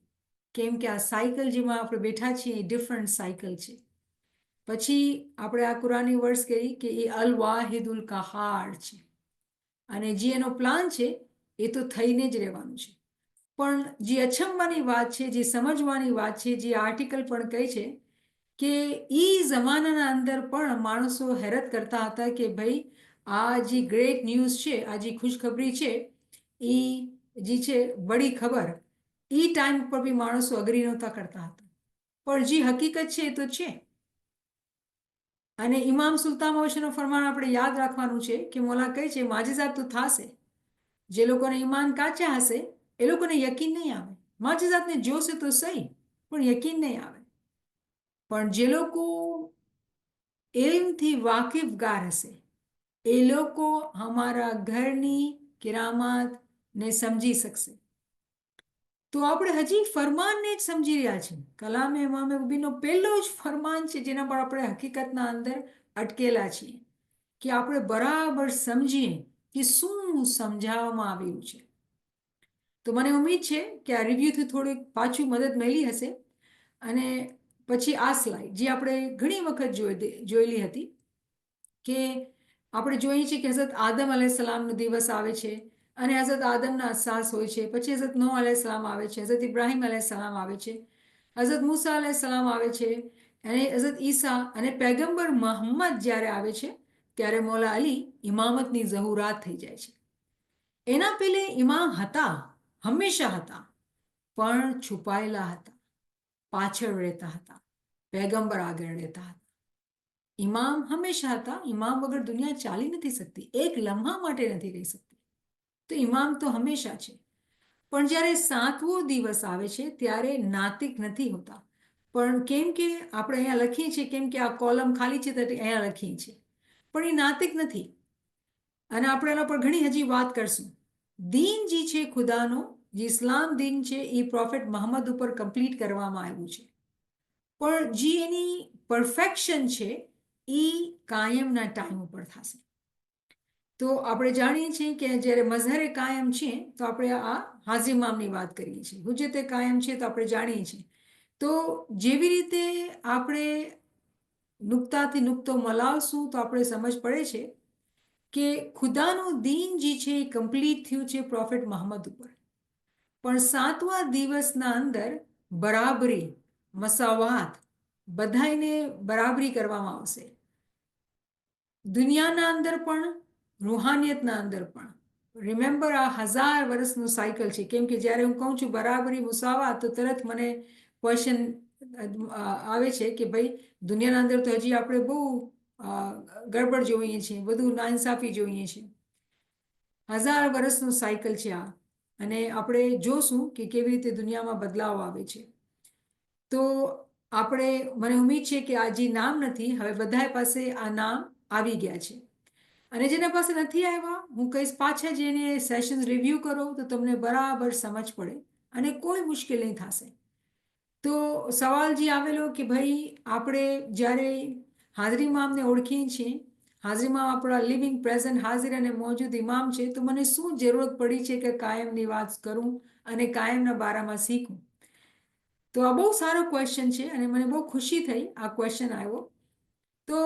કેમ કે આ સાયકલ જેમાં આપણે બેઠા છીએ એ ડિફરન્ટ સાયકલ છે. પછી આપણે આ કુરાની વર્ડ્સ કહી કે એ અલ વાહિદુલ કહાર છે, અને જે એનો પ્લાન છે એ તો થઈને જ રહેવાનું છે. પણ જે અચંબાની વાત છે, જે સમજવાની વાત છે, જે આર્ટિકલ પણ કહે છે કે એ જમાનાના અંદર પણ માણસો હેરત કરતા હતા કે ભાઈ આ જે ગ્રેટ ન્યૂઝ છે, આ જે ખુશખબરી છે, એ જે છે બડી ખબર, એ ટાઈમ પર બી માણસો અગ્રી નહોતા કરતા હતા. પણ જે હકીકત છે એ તો છે. અને ઇમામ સુલતાન વશેનો ફરમાન આપણે યાદ રાખવાનું છે કે મોલા કહે છે માજીઝાત તો થશે. જે લોકોને ઈમાન કાચા હશે એ લોકોને યકીન નહીં આવે. માજીઝાતને જોશે તો સહી, પણ યકીન નહીં આવે. પણ જે લોકો ઇલ્મથી વાકિફગાર હશે એ લોકો અમારા ઘરની કિરામાતને સમજી શકશે. તો આપણે હજી ફરમાનને જ સમજી રહ્યા છીએ. કલામે ઇમામે ઉબીનો પહેલો જ ફરમાન છે જેના પર આપણે હકીકતના અંદર અટકેલા છીએ, કે આપણે બરાબર સમજીએ કે શું સમજાવવામાં આવ્યું છે. તો મને ઉમ્મીદ છે કે આ રિવ્યૂથી થોડીક પાછું મદદ મળી હશે. અને પછી આ સ્લાઇડ જે આપણે ઘણી વખત જોયેલી હતી, કે આપણે જોઈએ છીએ કે હઝરત આદમ અલૈહિસ્સલામનો દિવસ આવે છે અને હઝરત આદમના અસાસ હોય છે, પછી હઝરત નૂહ અલૈહિસ્સલામ આવે છે, હઝરત ઇબ્રાહિમ અલૈહિસ્સલામ આવે છે, હઝરત મૂસા અલૈહિસ્સલામ આવે છે, અને હઝરત ઈસા અને પૈગંબર મોહમ્મદ જ્યારે આવે છે ત્યારે મૌલા અલી ઇમામતની ઝહુરાત થઈ જાય છે. એના પહેલે ઇમામ હતા, હંમેશા હતા, પણ છુપાયેલા હતા, પાછળ રહેતા હતા, પૈગંબર આગળ રહેતા હતા. ઇમામ હંમેશા હતા. ઇમામ વગર દુનિયા ચાલી નથી શકતી, એક લમ્હા માટે નથી રહી શકતી. તો ઇમામ તો હંમેશા છે. પણ જ્યારે 7મો દિવસ આવે છે ત્યારે નાતિક નથી હોતા. પણ કેમ કે આપણે અહીંયા લખીએ છીએ, કેમ કે આ કોલમ ખાલી છે તો અહીંયા લખીએ છીએ, પણ એ નાતિક નથી. અને આપણે એના પર ઘણી હજી વાત કરશું. દીન જે છે ખુદાનો, જે ઇસ્લામ દીન છે, એ પ્રોફેટ મોહમ્મદ ઉપર કમ્પ્લીટ કરવામાં આવ્યું છે. પણ જે એની પરફેક્શન છે એ કાયમના ટાઈમ ઉપર થશે. તો આપણે જાણીએ છીએ કે જ્યારે મઝહરે કાયમ છે તો આપણે આ હાજી ઇમામની વાત કરીએ છીએ. હુજ્જતે કાયમ છે તો આપણે જાણીએ છીએ. તો જેવી રીતે આપણે નુક્તાથી નુક્તો મલાવશું તો આપણે સમજ પડે છે કે ખુદાનું દીન જે છે એ કમ્પ્લીટ થયું છે પ્રોફેટ મોહમ્મદ ઉપર. પણ 7મા દિવસના અંદર બરાબરી, મસાવાત, બધાને બરાબરી કરવામાં આવશે. દુનિયાના અંદર પણ, રૂહાનિયતના અંદર પણ. રિમેમ્બર આ 1000 વર્ષનું સાયકલ છે. કેમ કે જ્યારે હું કહું છું બરાબરી, મુસાવાત, તો તરત મને ક્વેશ્ચન આવે છે કે ભાઈ દુનિયાના અંદર તો હજી આપણે બહુ ગડબડ જોઈએ છીએ, બધું નાઇન્સાફી જોઈએ છીએ. 1000 વર્ષનું સાયકલ છે આ, અને આપણે જોશું કે કેવી રીતે દુનિયામાં બદલાવ આવે છે. તો આપણે, મને ઉમ્મીદ છે કે આ જે નામ નથી, હવે બધા પાસે આ નામ આવી ગયા છે. અને જેના પાસે નથી આવ્યા, હું કહીશ પાછા જઈને સેશન્સ રિવ્યૂ કરો તો તમને બરાબર સમજ પડે અને કોઈ મુશ્કેલ નહીં થશે. તો સવાલ જે આવેલો કે ભાઈ આપણે જ્યારે હાજરી ઇમામને ઓળખીએ છીએ, હાજરી ઇમામ આપણા લિવિંગ પ્રેઝન્ટ હાજર અને મોજૂદ ઇમામ છે, તો મને શું જરૂરત પડી છે કે કાયમની વાત કરું અને કાયમના બારામાં શીખું? તો આ બહુ સારો ક્વેશ્ચન છે અને મને બહુ ખુશી થઈ આ ક્વેશ્ચન આવ્યો. તો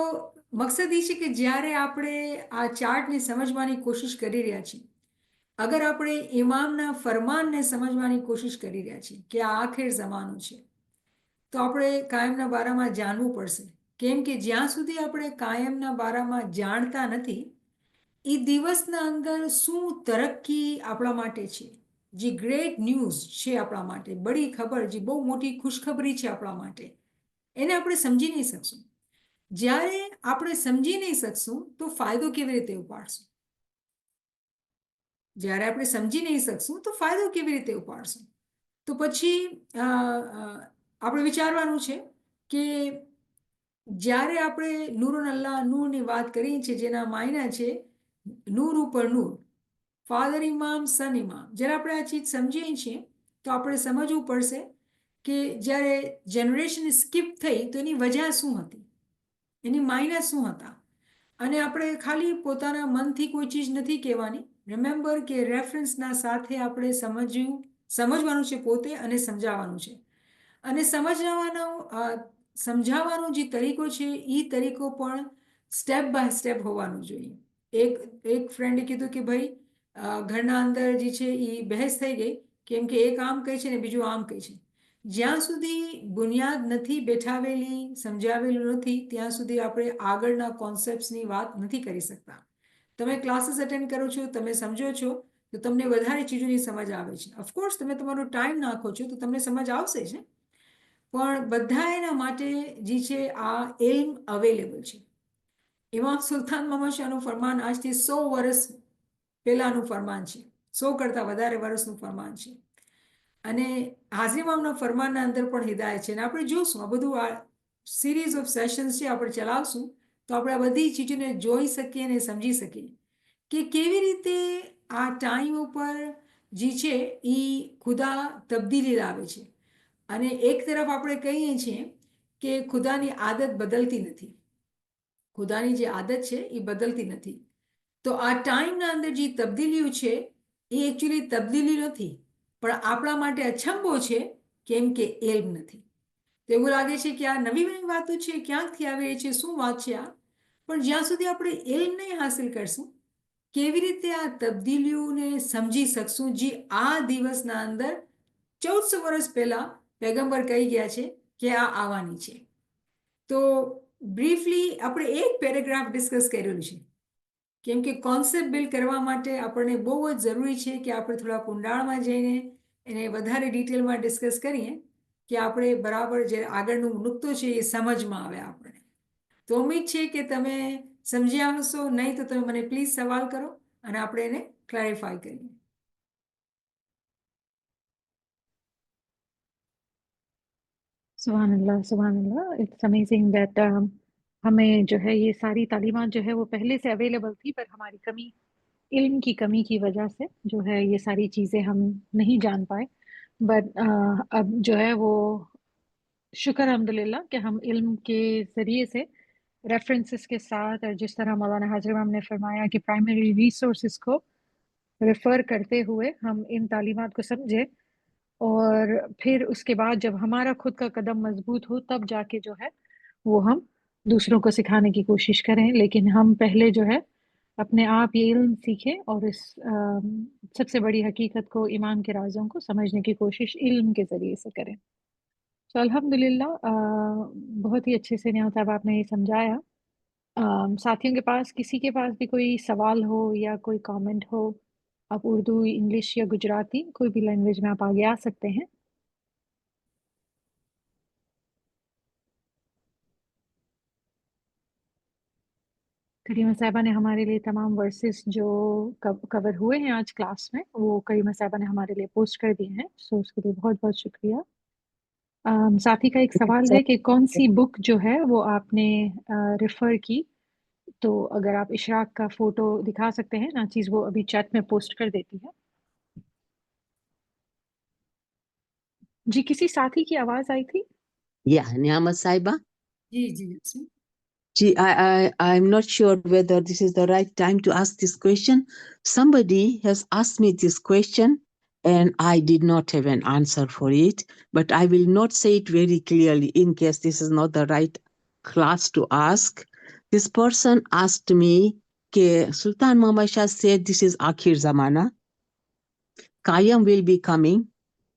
મકસદ એ છે કે જ્યારે આપણે આ ચાર્ટને સમજવાની કોશિશ કરી રહ્યા છીએ, અગર આપણે ઇમામના ફરમાનને સમજવાની કોશિશ કરી રહ્યા છીએ કે આ આખિર જમાનો છે, તો આપણે કાયમના બારામાં જાણવું પડશે. કેમ કે જ્યાં સુધી આપણે કાયમના બારામાં જાણતા નથી, એ દિવસના અંદર શું તરક્કી આપણા માટે છે, જે ગ્રેટ ન્યૂઝ છે આપણા માટે, બડી ખબર, જે બહુ મોટી ખુશખબરી છે આપણા માટે, એને આપણે સમજી નહીં શકશું. જ્યારે આપણે સમજી નહીં શકશું તો ફાયદો કેવી રીતે ઉપાડશું? જ્યારે આપણે સમજી નહીં શકશું તો ફાયદો કેવી રીતે ઉપાડશું? તો પછી આપણે વિચારવાનું છે કે જ્યારે આપણે નૂરુન અલ્લાહ નૂરની વાત કરીએ છીએ, જેના માયના છે નૂર ઉપર નૂર, ફાધર ઇમામ સન ઇમામ. જ્યારે આપણે આ ચીજ સમજીએ છીએ તો આપણે સમજવું પડશે કે જ્યારે જનરેશન સ્કીપ થઈ તો એની વજહ શું હતી, એની માયના શું હતા. અને આપણે ખાલી પોતાના મનથી કોઈ ચીજ નથી કહેવાની. રિમેમ્બર કે રેફરન્સના સાથે આપણે સમજવાનું છે પોતે અને સમજાવવાનું છે. અને સમજાવવાનો જે તરીકો છે એ તરીકો પણ સ્ટેપ બાય સ્ટેપ હોવાનું જોઈએ. એક ફ્રેન્ડે કીધું કે ભાઈ ઘરના અંદર જે છે એ બહેસ થઈ ગઈ કેમ કે એક આમ કહે છે ને બીજું આમ કહે છે. જ્યાં સુધી બુનિયાદ નથી બેઠાવેલી, સમજાવેલું નથી, ત્યાં સુધી આપણે આગળના કોન્સેપ્ટ્સની વાત નથી કરી શકતા. તમે ક્લાસીસ અટેન્ડ કરો છો, તમે સમજો છો તો તમને વધારે ચીજોની સમજ આવે છે. ઓફકોર્સ તમે તમારો ટાઈમ નાખો છો તો તમને સમજ આવશે જ. પણ બધા એના માટે જે છે આ એમ અવેલેબલ છે. ઇમામ સુલતાન મહમદ શાહનું ફરમાન આજથી 100 વર્ષ પહેલાનું ફરમાન છે, 100 કરતાં વધારે વર્ષનું ફરમાન છે. અને હાજરી ઇમામના ફરમાનના અંદર પણ હિદાયત છે. અને આપણે જોશું આ બધું, આ સિરીઝ ઓફ સેશન્સ છે, આપણે ચલાવશું તો આપણે આ બધી ચીજોને જોઈ શકીએ અને સમજી શકીએ કે કેવી રીતે આ ટાઈમ ઉપર જે છે એ ખુદા તબદીલી લાવે છે. અને એક તરફ આપણે કહીએ છીએ કે ખુદાની આદત બદલતી નથી, ખુદાની જે આદત છે એ બદલતી નથી. તો આ ટાઈમના અંદર જે તબદીલીઓ છે એ એકચ્યુઅલી તબદીલી નથી, પણ આપણા માટે અચંબો છે કેમ કે એલ્મ નથી. તો એવું લાગે છે કે આ નવી નવી વાતો છે, ક્યાંકથી આવી રહી છે, શું વાત છે આ? પણ જ્યાં સુધી આપણે એલ્મ નહીં હાંસિલ કરશું, કેવી રીતે આ તબદીલીઓને સમજી શકશું જે આ દિવસના અંદર 1400 વર્ષ પહેલા પેગમ્બર કહી ગયા છે કે આ આવવાની છે. તો બ્રીફલી આપણે એક પેરેગ્રાફ ડિસ્કસ કરેલું છે કેમ કે કોન્સેપ્ટ બિલ્ડ કરવા માટે આપણને બહુ જ જરૂરી છે કે આપણે થોડા ઊંડાણમાં જઈને એને વધારે ડિટેલમાં ડિસ્કસ કરીએ કે આપણે બરાબર જે આગળનું નુકતો છે એ સમજમાં આવે આપણને. તો ઉમ્મીદ છે કે તમે સમજ્યા હશો. નહીં તો તમે મને પ્લીઝ સવાલ કરો અને આપણે એને ક્લેરિફાય કરીએ. सुभान अल्लाह, इट्स अमेजिंग दैट हमें जो है ये सारी तालीमात जो है वो पहले से अवेलेबल थी, पर हमारी कमी, इल्म की कमी की वजह से जो है ये सारी चीज़ें हम नहीं जान पाए. बट अब जो है वो शुक्र अल्हम्दुलिल्लाह कि हम इल्म के ज़रिए से रेफरेंसेस के साथ, और जिस तरह मौलाना हाजिर इमाम ने फरमाया कि प्राइमरी रिसोर्सेज को रेफ़र करते हुए हम इन तालीमात को समझे, और फिर उसके बाद जब हमारा खुद का कदम मजबूत हो तब जाके जो है वो हम दूसरों को सिखाने की कोशिश करें. लेकिन हम पहले जो है अपने आप ये इल्म सीखें और इस सबसे बड़ी हकीकत को, ईमान के राज़ों को समझने की कोशिश इल्म के ज़रिए से करें. तो अल्हम्दुलिल्लाह बहुत ही अच्छे से नियाज़ साहब आपने ये समझाया. साथियों के पास, किसी के पास भी कोई सवाल हो या कोई कमेंट हो, आप उर्दू, इंग्लिश या गुजराती कोई भी लैंग्वेज में आप आगे आ सकते हैं. करीमा साहिबा ने हमारे लिए तमाम वर्सेस जो कवर हुए हैं आज क्लास में, वो करीमा साहिबा ने हमारे लिए पोस्ट कर दिए हैं. सो उसके लिए बहुत बहुत शुक्रिया. साथी का एक सवाल है कि कौन सी बुक जो है वो आपने रेफर की. तो अगर आप इशराक का फोटो दिखा सकते हैं ना, चीज़ वो अभी चैट में पोस्ट कर देती है. जी, किसी साथी की आवाज आई थी. Niamat Saiba. Ji ji. Gee, I'm not sure whether this is the right time to ask this question. Somebody has asked me this question and I did not have an answer for it, but I will not say it very clearly in case this is not the right class to ask. This person asked me, Sultan Muhammad Shah said this is Akhir Zamana. Qayyam will be coming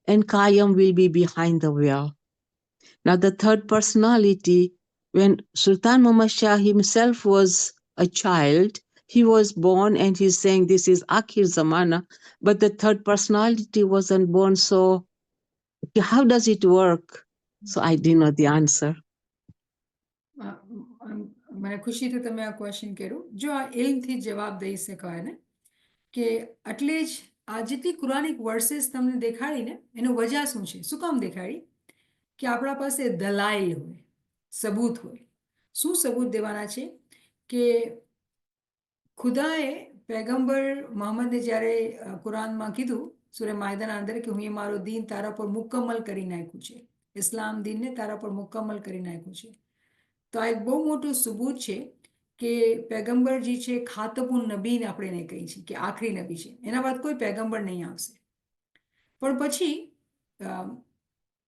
and Qayyam will be behind the veil. Now the third personality, when Sultan Muhammad Shah himself was a child, he was born and he's saying this is Akhir Zamana, but the third personality wasn't born, so how does it work? So I didn't know the answer. મને ખુશીથી તમે આ question કર્યું. જો આ ઇલ્મથી જવાબ દઈ શકાય ને, કે એટલે જ આ જેટલી કુરાનિક વર્सेस તમને દેખાડીને એનું વજહ શું છે, શું કામ દેખાડી? કે આપણા પાસે દલાઈલ હોય, સબૂત હોય. શું સબૂત દેવાના છે? કે ખુદાએ પૈગંબર મોહમ્મદને જ્યારે કુરાનમાં કીધું સૂરે માયદાના અંદર કે હું એ મારો દીન તારા પર મુકમ્મલ કરી નાખ્યું છે, ઇસ્લામ દીનને તારા પર મુકમ્મલ કરી નાખ્યું છે. તો આ એક બહુ મોટું સબૂત છે કે પૈગંબરજી છે ખાતમુન નબીને આપણે એને કહીએ છીએ કે આખરી નબી છે, એના બાદ કોઈ પૈગંબર નહીં આવશે. પણ પછી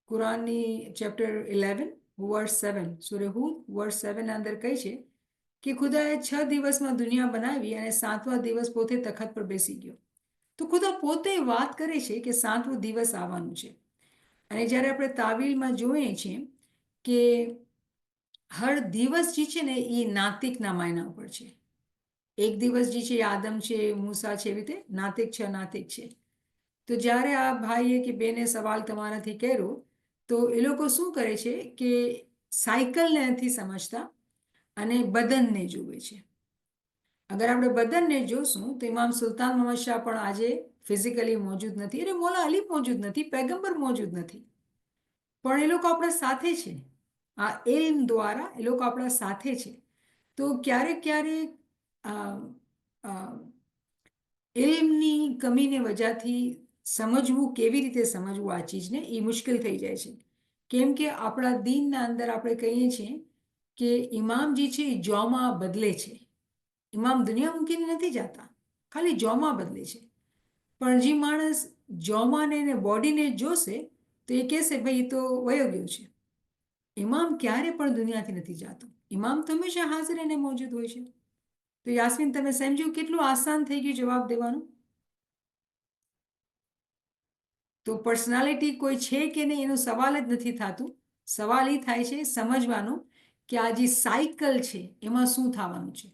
કુરાનની ચેપ્ટર 11 વર્સ 7 સૂરે હૂદ વર્સ 7 ના અંદર કહે છે કે ખુદાએ 6 દિવસમાં દુનિયા બનાવી અને 7મા દિવસ પોતે તખત પર બેસી ગયો. તો ખુદા પોતે વાત કરે છે કે 7મો દિવસ આવવાનું છે. અને જ્યારે આપણે તાવીલમાં જોઈએ છીએ કે હર દિવસ જે છે ને એ નાતિકના માયના ઉપર છે. એક દિવસ જે છે આદમ છે, મૂસા છે, એવી રીતે નાતિક છે, અનાતિક છે. તો જ્યારે આ ભાઈએ કે બેને સવાલ તમારાથી કર્યો, તો એ લોકો શું કરે છે કે સાયકલને નથી સમજતા અને બદનને જુએ છે. અગર આપણે બદનને જોશું તો ઇમામ સુલતાન મોહમ્મદ શાહ પણ આજે ફિઝિકલી મોજૂદ નથી, અને મોલા અલી મોજૂદ નથી, પૈગંબર મોજૂદ નથી, પણ એ લોકો આપણા સાથે છે. આ ઇલ્મ દ્વારા એ લોકો આપણા સાથે છે. તો ક્યારેક ક્યારેક ઇલ્મની કમીને વજહથી સમજવું, કેવી રીતે સમજવું આ ચીજને, એ મુશ્કેલ થઈ જાય છે. કેમ કે આપણા દીનના અંદર આપણે કહીએ છીએ કે ઇમામ જે છે એ જોમાં બદલે છે. ઇમામ દુનિયા મૂકીને નથી જતા, ખાલી જોમાં બદલે છે. પણ જે માણસ જોમાને એને બોડીને જોશે તો એ કહેશે ભાઈ એ તો વયો ગયો છે. ઇમામ ક્યારે પણ દુનિયાથી નથી જતો, ઇમામ તો હંમેશા હાજર અને મોજૂદ હોય છે. તો યાસ્મીન, તમે સમજ્યું કેટલું આસાન થઈ ગયું જવાબ દેવાનું? તો પર્સનાલિટી કોઈ છે કે નહીં એનો સવાલ જ નથી થતું. સવાલ એ થાય છે સમજવાનો કે આ જે સાયકલ છે એમાં શું થવાનું છે.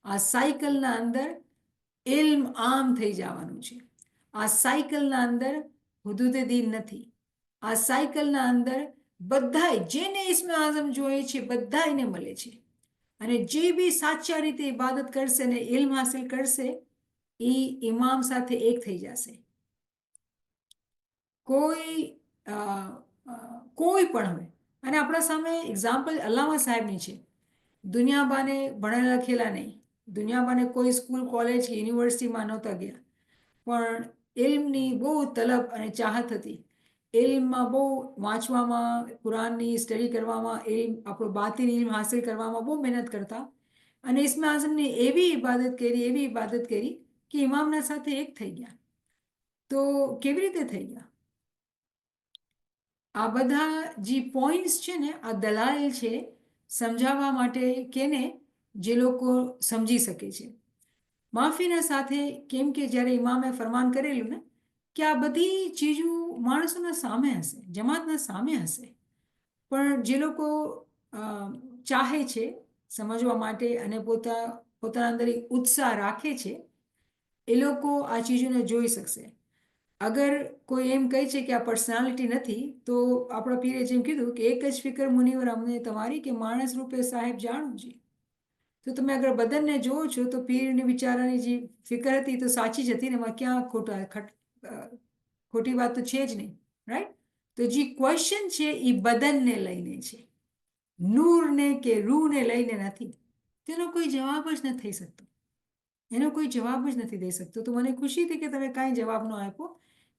આ સાયકલના અંદર ઇલ્મ આમ થઈ જવાનું છે. આ સાયકલના અંદર હુદૂદે દીન નથી. આ સાયકલના અંદર બધાય જેને ઇસ્મે આઝમ જોઈએ છે બધા એને મળે છે. અને જે બી સાચા રીતે ઇબાદત કરશે ને ઇલ્મ હાસિલ કરશે એ ઇમામ સાથે એક થઈ જશે. કોઈ કોઈ પણ હોય. અને આપણા સામે એક્ઝામ્પલ અલ્લામા સાહેબની છે. દુનિયાબાને ભણેલા લખેલા નહીં, દુનિયાબાને કોઈ સ્કૂલ, કોલેજ કે યુનિવર્સિટીમાં નહોતા ગયા, પણ ઇલ્મની બહુ તલબ અને ચાહત હતી. ઇલ્મમાં બહુ વાંચવામાં, કુરાનની સ્ટડી કરવામાં, ઇલ્મ આપણો બાતિન ઇલ્મ હાસિલ કરવામાં બહુ મહેનત કરતા. અને ઇસ્મે આઝમને એવી ઇબાદત કરી કે ઇમામના સાથે એક થઈ ગયા. તો કેવી રીતે થઈ ગયા? આ બધા જે પોઈન્ટ્સ છે ને આ દલાઈલ છે સમજાવવા માટે કેને જે લોકો સમજી શકે છે. માફીના સાથે, કેમ કે જ્યારે ઇમામે ફરમાન કરેલું ને કે આ બધી ચીજો માણસોના સામે હશે, જમાતના સામે હશે, પણ જે લોકો ચાહે છે સમજવા માટે અને પોતાના અંદર ઉત્સાહ રાખે છે એ લોકો આ ચીજોને જોઈ શકશે. અગર કોઈ એમ કહે છે કે આ પર્સનાલિટી નથી, તો આપણા પીરે જેમ કીધું કે એક જ ફિકર મુનિવર અમને તમારી કે માણસ રૂપે સાહેબ જાણું છે. તો તમે અગર બદનને જોવો છો તો પીરની બિચારાની જે ફિકર હતી તો સાચી જ હતી ને, એમાં ક્યાં ખોટી વાત તો છે જ નહીં, રાઈટ? તો જે ક્વેશ્ચન છે એ બદનને લઈને છે, નૂરને કે રૂહને લઈને નથી. તેનો કોઈ જવાબ જ નથી થઈ શકતો, એનો કોઈ જવાબ જ નથી દઈ શકતો. તો મને ખુશી હતી કે તમે કાંઈ જવાબ ન આપ્યો,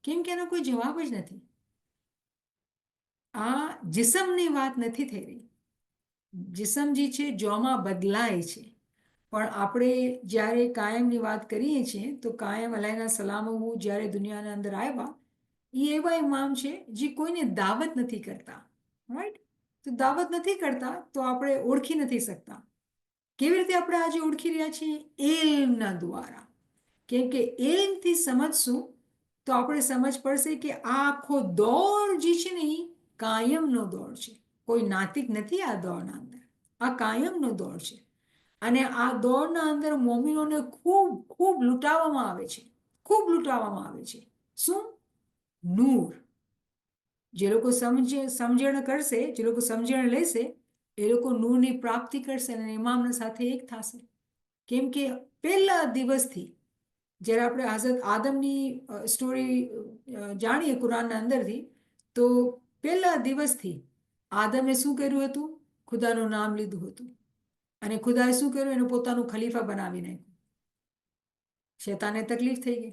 કેમ કે એનો કોઈ જવાબ જ નથી. આ જિસમની વાત નથી થઈ રહી. જિસમ જે છે જોમાં બદલાય છે, પણ આપણે જ્યારે કાયમની વાત કરીએ છીએ તો કાયમ અલાઈના સલામો જ્યારે દુનિયાના અંદર આવ્યા એ એવા ઇમામ છે જે કોઈને દાવત નથી કરતા, રાઈટ? તો દાવત નથી કરતા તો આપણે ઓળખી નથી શકતા. કેવી રીતે આપણે આજે ઓળખી રહ્યા છીએ? ઇલ્મના દ્વારા. કેમ કે ઇલ્મથી સમજશું તો આપણે સમજ પડશે કે આ આખો દોર જે છે ને એ કાયમનો દોર છે. કોઈ નાતિક નથી આ દોરના અંદર, આ કાયમનો દોર છે. અને આ દોરના અંદર મોમિનોને ખૂબ ખૂબ લૂંટાવવામાં આવે છે, ખૂબ લૂંટાવવામાં આવે છે. શું? નૂર. જે લોકો સમજણ કરશે, જે લોકો સમજણ લેશે એ લોકો નૂરની પ્રાપ્તિ કરશે અને ઇમામના સાથે એક થશે. કેમ કે પહેલા દિવસથી જ્યારે આપણે હઝરત આદમની સ્ટોરી જાણીએ કુરાનના અંદરથી, તો પહેલા દિવસથી આદમે શું કર્યું હતું? ખુદાનું નામ લીધું હતું અને ખુદાએ શું કર્યું? એને પોતાનું ખલીફા બનાવી નાખ્યું. શેતાને તકલીફ થઈ ગઈ,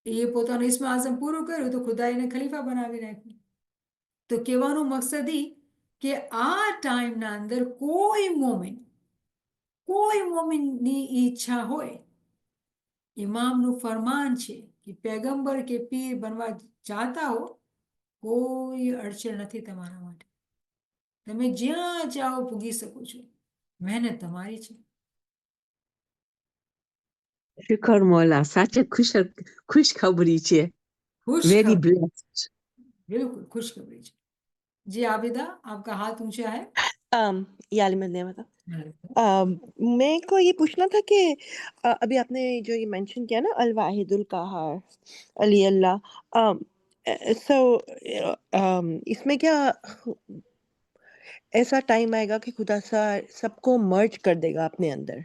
એ પોતાનું ઇસ્મ આઝમ પૂરું કર્યું તો ખુદાએ એને ખલીફા બનાવી નાખ્યું. તો કહેવાનો મકસદ ઈ કે આ ટાઈમના અંદર કોઈ મોમિનની ઈચ્છા હોય, ઇમામનું ફરમાન છે કે પેગમ્બર કે પીર બનવા ચાહતા હો, કોઈ અડચણ નથી તમારા માટે. તમે જ્યાં ચાહો પૂગી શકો છો. મહેનત તમારી છે. શુકર મોલા, સાચે ખુશખબરી છે. Very blessed. बिल्कुल खुशखबरी છે. जी आबिदा, आपका हाथ ऊंचा है. ये आलिम मैं को ये पूछना था कि अभी आपने जो ये मेंशन किया ना अल वाहिदुल कहार अली अल्लाह, सो इसमें क्या ऐसा टाइम आएगा कि खुदा सा सबको मर्ज कर देगा अपने अंदर?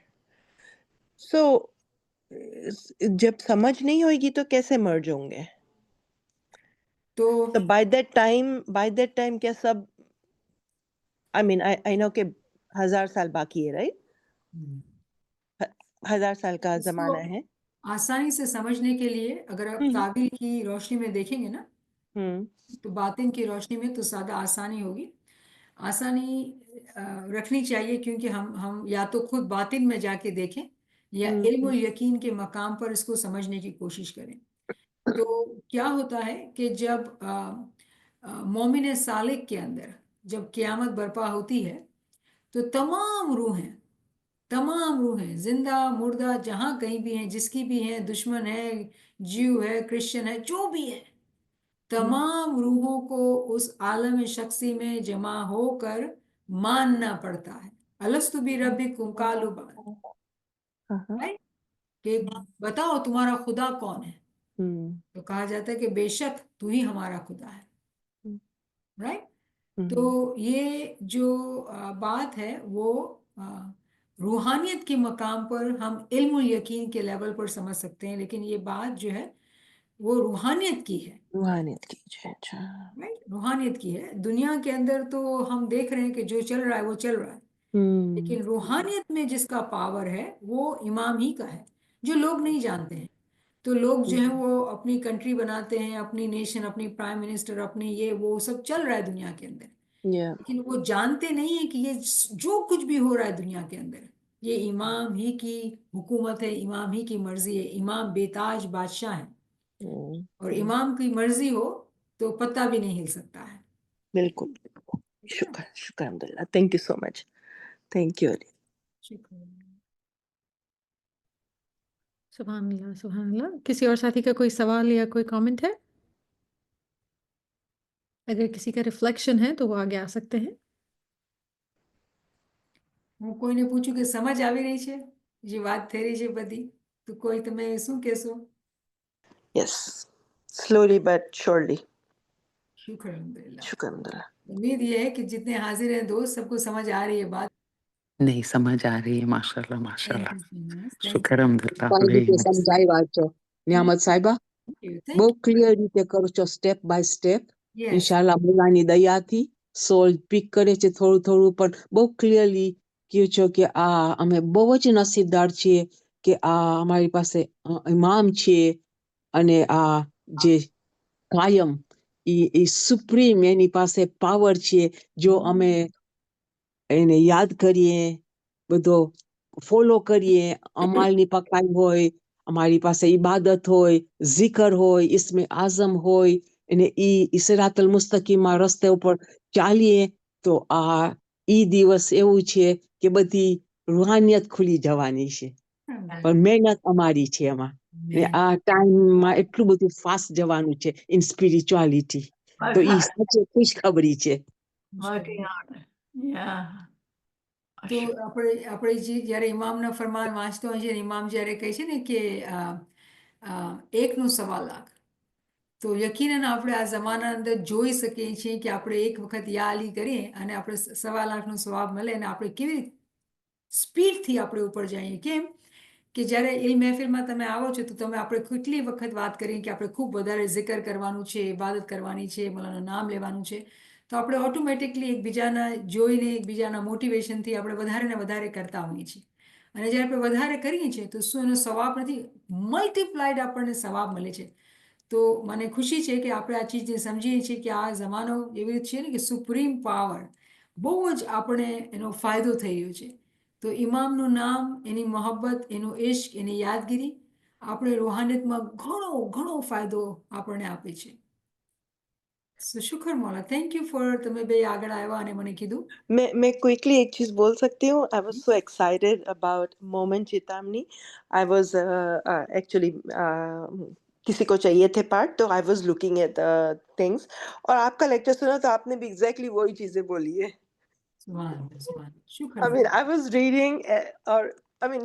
सो जब समझ नहीं होगी तो कैसे मर्ज होंगे? तो बाय दैट टाइम क्या सब, आई मीन आई नो कि 1000 साल बाकी है, राइट? 1000 साल का जमाना है. आसानी से समझने के लिए अगर आप ताबीर की रोशनी में देखेंगे ना, तो बातिन की रोशनी में तो ज़्यादा आसानी होगी. आसानी रखनी चाहिए, क्योंकि हम या तो खुद बातिन में जाके देखें या इल्म और यकीन के मकाम पर इसको समझने की कोशिश करें. तो क्या होता है कि जब मोमिन सालिक के अंदर जब क़यामत बर्पा होती है, तो तमाम रूहें जिंदा मुर्दा जहाँ कहीं भी हैं, जिसकी भी हैं, दुश्मन है, जीव है, क्रिश्चियन है, जो भी है, तमाम रूहों को उस आलम शख्सी में जमा होकर मानना पड़ता है. अलस्तु बि रब्बिकुम कालू बला, राइट? कि बताओ तुम्हारा खुदा कौन है? तो कहा जाता है कि बेशक तू ही हमारा खुदा है, राइट? तो ये जो बात है वो रूहानियत के मकाम पर हम इल्म और यकीन के लेवल पर समझ सकते हैं, लेकिन ये बात जो है वो रूहानियत की है. रूहानियत की है. अच्छा, राइट, रूहानियत की है. दुनिया के अंदर तो हम देख रहे हैं कि जो चल रहा है वो चल रहा है, लेकिन रूहानियत में जिसका पावर है वो इमाम ही का है, जो लोग नहीं जानते हैं. तो लोग जो है वो अपनी कंट्री बनाते हैं, अपनी नेशन, अपनी प्राइम मिनिस्टर, अपनी ये वो सब चल रहा है दुनिया के अंदर, लेकिन वो जानते नहीं है कि ये जो कुछ भी हो रहा है दुनिया के अंदर, ये इमाम ही की हुकूमत है, इमाम ही की मर्जी है. इमाम बेताज बादशाह है, और इमाम की मर्जी हो तो पत्ता भी नहीं हिल सकता है. बिल्कुल. शुक्र अल्हम्दुलिल्लाह. Thank you so much. Thank you. सुभान अल्लाह, सुभान अल्लाह. किसी और साथी का कोई सवाल या कोई कमेंट है? अगर किसी का रिफ्लेक्शन है तो वो आगे आ सकते हैं. હું કોઈને પૂછું કે સમજ આવી રહી છે જે વાત થઈ રહી છે બધી, તો કોઈ તમે શું કહેશો? Yes, slowly but surely. शुक्र अल्हम्दुलिल्लाह. शुक्र अल्हम्दुलिल्लाह. उम्मीद ये है कि जितने हाजिर हैं दोस्त, सबको समझ आ रही है बात. नहीं, समझ आ रही है. माशाल्लाह, Thank माशाल्लाह. you so much. Thank शुक्र you. अल्हम्दुलिल्लाह. સારી Very રીતે nice. સમજાવ્યા છો નિયામત સાહેબા. Thank you. બહુ Thank you. ક્લિયર રીતે કરો છો, સ્ટેપ બાય સ્ટેપ. Yes. ઇન્શાલ્લાહ મુલાની દયાથી સોલ પીક કરે છે થોડું થોડું, પણ બહુ ક્લિયરલી કહો છો કે આ અમે બહુ જ નસીબદાર છીએ કે આ અમારી પાસે ઇમામ છે, અને આ જે કાયમ એ સુપ્રીમ એની પાસે પાવર છે. જો અમે એને યાદ કરીએ, બધો ફોલો કરીએ, અમાલની પકડાઈ હોય, અમારી પાસે ઈબાદત હોય, zikr હોય, ઇસ્મે આઝમ હોય, અને ઈ સિરાતલ મુસ્તકીમમાં રસ્તે ઉપર ચાલીએ તો આ ઈ દિવસ એવું છે કે બધી રૂહાનિયત ખુલી જવાની છે. પણ મહેનત અમારી છે એમાં, ને આ ટાઈમમાં એટલું બધું ફાસ્ટ જવાનું છે ઇન સ્પિરિચ્યુઆલિટી. તો ઈ સાચે ખુશખબરી છે. Working on it. Yeah. તો આપણે જ્યારે ઇમામના ફરમાન વાંચતો હોઈએ છીએ, ઇમામ જ્યારે કહે છે ને કે 1 નું 1.25 લાખ, તો યકીનન આપણે આ જમાના અંદર જોઈ શકીએ છીએ કે આપણે એક વખત યા અલી કરીએ અને આપણે 1.25 લાખનો સ્વાબ મળે અને આપણે કેવી રીતે સ્પીડથી આપણે ઉપર જઈએ. કેમ કે જ્યારે ઇલ્મ મહેફિલમાં તમે આવો છો તો તમે આપણે કેટલી વખત વાત કરીએ કે આપણે ખૂબ વધારે zikr કરવાનું છે, ઇબાદત કરવાની છે, મૌલાનું નામ લેવાનું છે, તો આપણે ઓટોમેટિકલી એકબીજાના જોઈને એકબીજાના મોટિવેશનથી આપણે વધારે ને વધારે કરતા હોઈએ છીએ. અને જ્યારે આપણે વધારે કરીએ છીએ તો શું એનો સવાબ નથી, મલ્ટીપ્લાઈડ આપણને સવાબ મળે છે. તો મને ખુશી છે કે આપણે આ ચીજને સમજીએ છીએ કે આ જમાનો એવી રીતે છે ને કે સુપ્રીમ પાવર બહુ જ આપણે એનો ફાયદો થઈ રહ્યો છે. તો ઇમામનું નામ, એની મોહબ્બત, એનો ઇશ્ક, એની યાદગીરી આપણે રૂહાનિયતમાં ઘણો ઘણો ફાયદો આપણને આપે છે. સો શુક્ર મૌલા, થેન્ક યુ ફોર તમે બે આગળ આવ્યા અને મને કીધું. मैं क्विकली एक चीज बोल सकती हूँ. I was so excited about moment चितामनी. आई वाज एक्चुअली किसी को चाहिए थे पार्ट, तो I was looking at things, और आपका लेक्चर सुना तो आपने भी एग्जैक्टली वही चीजें बोली है. સુભાન સુભાન, શુક્ર I mean, I was reading, or I mean,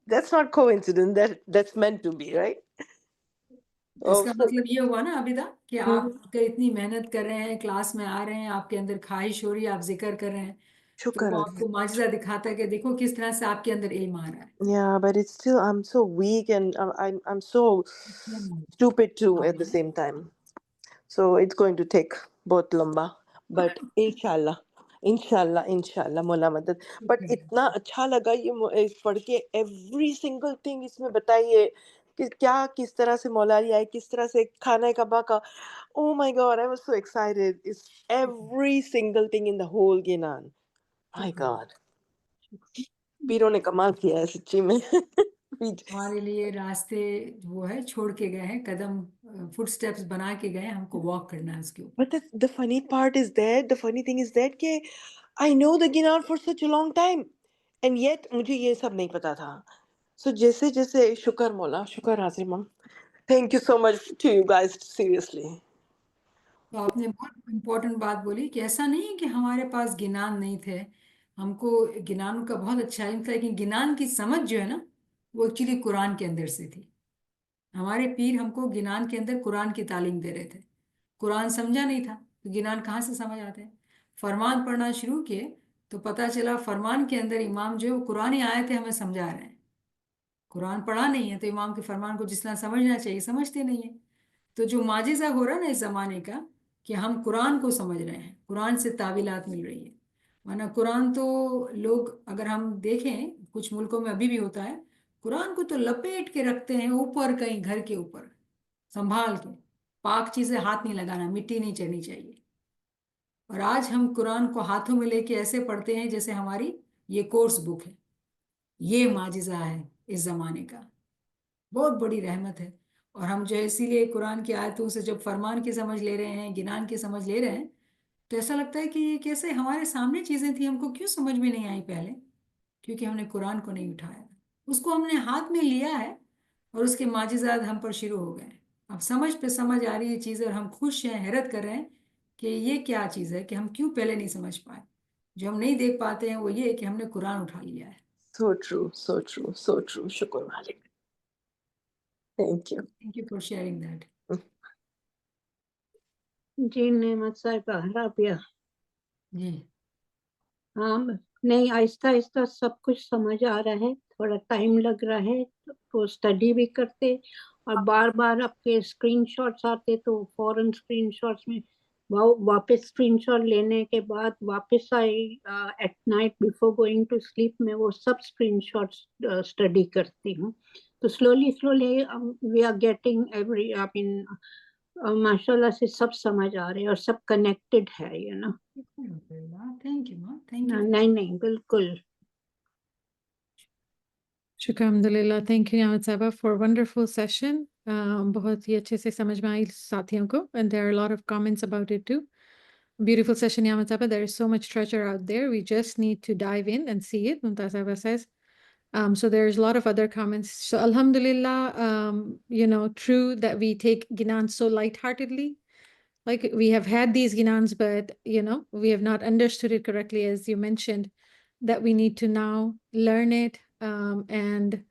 that's not coincidence. That's meant to be, right? इसका So, मतलब ये हुआ ना अबिदा कि आप अगर इतनी मेहनत कर रहे हैं, क्लास में आ रहे हैं, आपके अंदर ख्वाहिश हो रही है, आप जिक्र कर रहे हैं, तो शुक्र वो अल्लाह. आपको माजिज़ा दिखाता है कि देखो किस तरह से आपके अंदर इल्म आ रहा है. Yeah, but it's still, I'm so weak, and I'm so stupid too at the same time. So it's going to take both lamba. But inshallah, मोला मदद. But इतना अच्छा लगा ये पढ़ के, every single thing इसमें बताइए कि क्या किस तरह से मौलारी आए, किस तरह से खाना कबा का. Oh my God, I was so excited. It's every single thing in the whole Ginan. My God. पीरों ने कमाल किया है सच्ची में. हमारे लिए रास्ते वो है छोड़ के गए हैं, कदम फुटस्टेप्स बना के गए, हमको वॉक करना है उसके ऊपर. But the funny part is that, the funny thing is that कि I know the Ginan for such a long time, and yet मुझे ये सब नहीं पता था. So जैसे जैसे शुक्र मौला, शुक्र हाजिर मम. Thank you so much to you guys, seriously. तो आपने बहुत इम्पोर्टेंट बात बोली कि ऐसा नहीं है कि हमारे पास गिनान नहीं थे, हमको गिनान का बहुत अच्छा इल्म था, लेकिन गिनान की समझ जो है ना वो एक्चुअली कुरान के अंदर से थी. हमारे पीर हमको गिनान के अंदर कुरान की तालीम दे रहे थे. कुरान समझा नहीं था तो गिनान कहाँ से समझ आते हैं. फरमान पढ़ना शुरू किए तो पता चला फरमान के अंदर इमाम जो है वो कुरानी आयत हमें समझा रहे हैं. कुरान पढ़ा नहीं है तो इमाम के फरमान को जिस तरह समझना चाहिए समझते नहीं है. तो जो माजिज़ा हो रहा है ना इस ज़माने का कि हम कुरान को समझ रहे हैं, कुरान से तावीलात मिल रही है. वरना कुरान तो लोग अगर हम देखें कुछ मुल्कों में अभी भी होता है, कुरान को तो लपेट के रखते हैं ऊपर कहीं घर के ऊपर संभाल के, पाक चीज़ें हाथ नहीं लगाना, मिट्टी नहीं चढ़नी चाहिए. और आज हम कुरान को हाथों में लेके ऐसे पढ़ते हैं जैसे हमारी ये कोर्स बुक है. ये माजिज़ा है इस ज़माने का, बहुत बड़ी रहमत है. और हम जो है इसीलिए कुरान की आयतों से जब फरमान की समझ ले रहे हैं, गिनान की समझ ले रहे हैं, तो ऐसा लगता है कि ये कैसे हमारे सामने चीज़ें थी, हमको क्यों समझ में नहीं आई पहले, क्योंकि हमने कुरान को नहीं उठाया, उसको हमने हाथ में लिया है और उसके माजिज़ात हम पर शुरू हो गए. अब समझ पे समझ आ रही है चीज़ और हम खुश हैं, हैरत कर रहे हैं कि ये क्या चीज़ है कि हम क्यों पहले नहीं समझ पाए. जो हम नहीं देख पाते हैं वो ये कि हमने कुरान उठा लिया है. So true, so true, so true. शुक्र मालिक. Thank you. Thank you for sharing that. जी नेमत साहिबा राबिया. जी हाँ नहीं, आहिस्ता आहिस्ता सब कुछ समझ आ रहा है, थोड़ा टाइम लग रहा है तो स्टडी भी करते, और बार बार आपके स्क्रीनशॉट्स आते तो फौरन स्क्रीनशॉट्स में वापस स्क्रीनशॉट लेने के बाद वापस आई at night before going to sleep में वो सब स्क्रीनशॉट्स स्टडी करती हूँ. तो slowly we are getting every, I mean माशाल्लाह से सब समझ आ रहे हैं और सब कनेक्टेड है, यू नो. थैंक यू माँ, थैंक यू. नहीं बिल्कुल. शुक्र अल्हम्दुलिल्लाह. थैंक यू नियामत साहिबा फॉर वंडरफुल सेशन. बहुत ही अच्छे से समझ में आई साथियों को, and there are a lot of comments about it too. Beautiful session Niyamat Sahaba. There is so much treasure out there. We just need to dive in and see it. Mumtaz Sahaba says. So there's a lot of other comments. So alhamdulillah, true that we take Ginan so lightheartedly. Like we have had these Ginans, but we have not understood it correctly, as you mentioned, that we need to now learn it and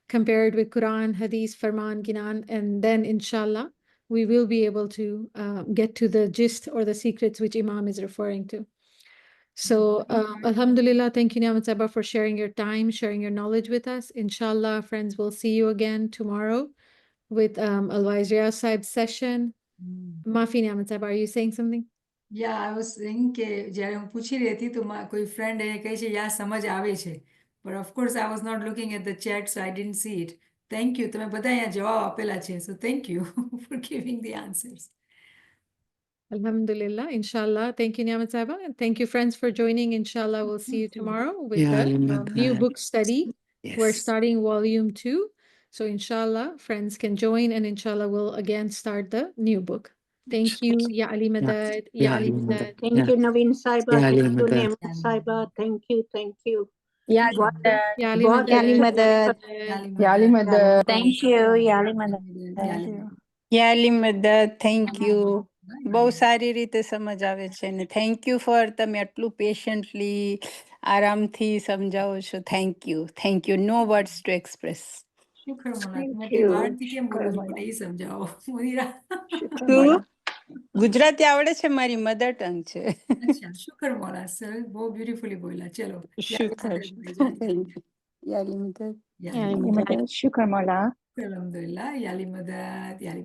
compare it with Quran, Hadith, Farman, Ginan, and then inshallah we will be able to get to the gist or the secrets which Imam is referring to. So, Alhamdulillah, thank you, Niamat Sahaba, for sharing your time, sharing your knowledge with us. Inshallah, friends, we'll see you again tomorrow with Alwais Riyaz Sahib's session. Mafi, Niamat Sahaba, are you saying something? Yeah, I was saying કે જ્યારે હું પૂછી રહી હતી તો કોઈ friend એને કહે છે યા સમજ આવે છે, but of course I was not looking at the chat, so I didn't see it. Thank you, તમે બધા અહીંયા જવાબ આપેલા છે, so thank you for giving the answers. Alhamdulillah, inshallah. Thank you, Niamat Sahaba. And thank you, friends, for joining. Inshallah, we'll see you tomorrow with Ya the Ali new Madad. book study. We're Yes. starting volume 2. So, inshallah, friends can join, and inshallah, we'll again start the new book. Thank you, Ya Ali Madad. Ya Ya Ali Ali Madad. Madad. Thank Ya you, Naveen Saiba. Ya Ali Thank you, Madad. Nemat Saiba. Thank you, thank you. Ya Ali बहुत Madad. Ya Ali बहुत Madad. Ya Ali अच्छा Madad. discussion। Ya Ali Madad. Thank you, યાલી મદદ. Thank you. યાલી મદદ, thank you. બહુ સારી રીતે સમજ આવે છે ને થેન્ક યુ ફોર તમે આટલું પેશન્ટલી આરામથી સમજાવો છો. Thank you. No words to express. શુક્ર મોલા, તમે Thank એટલી you. બહારથી કેમ બોલો છો? Shukr મને એ સમજાવો. મોદીરા. શું? ગુજરાતી આવડે છે, મારી મધર ટંગ છે. અચ્છા, શુક્ર મોલા સર, બહુ બ્યુટીફુલી બોલ્યા. ચલો, શુક્ર. યાલી મદદ. યાલી Ali Madad. Shukr Mola. અલહમદુલિલ્લાહ, યાલી મદદ, યાલી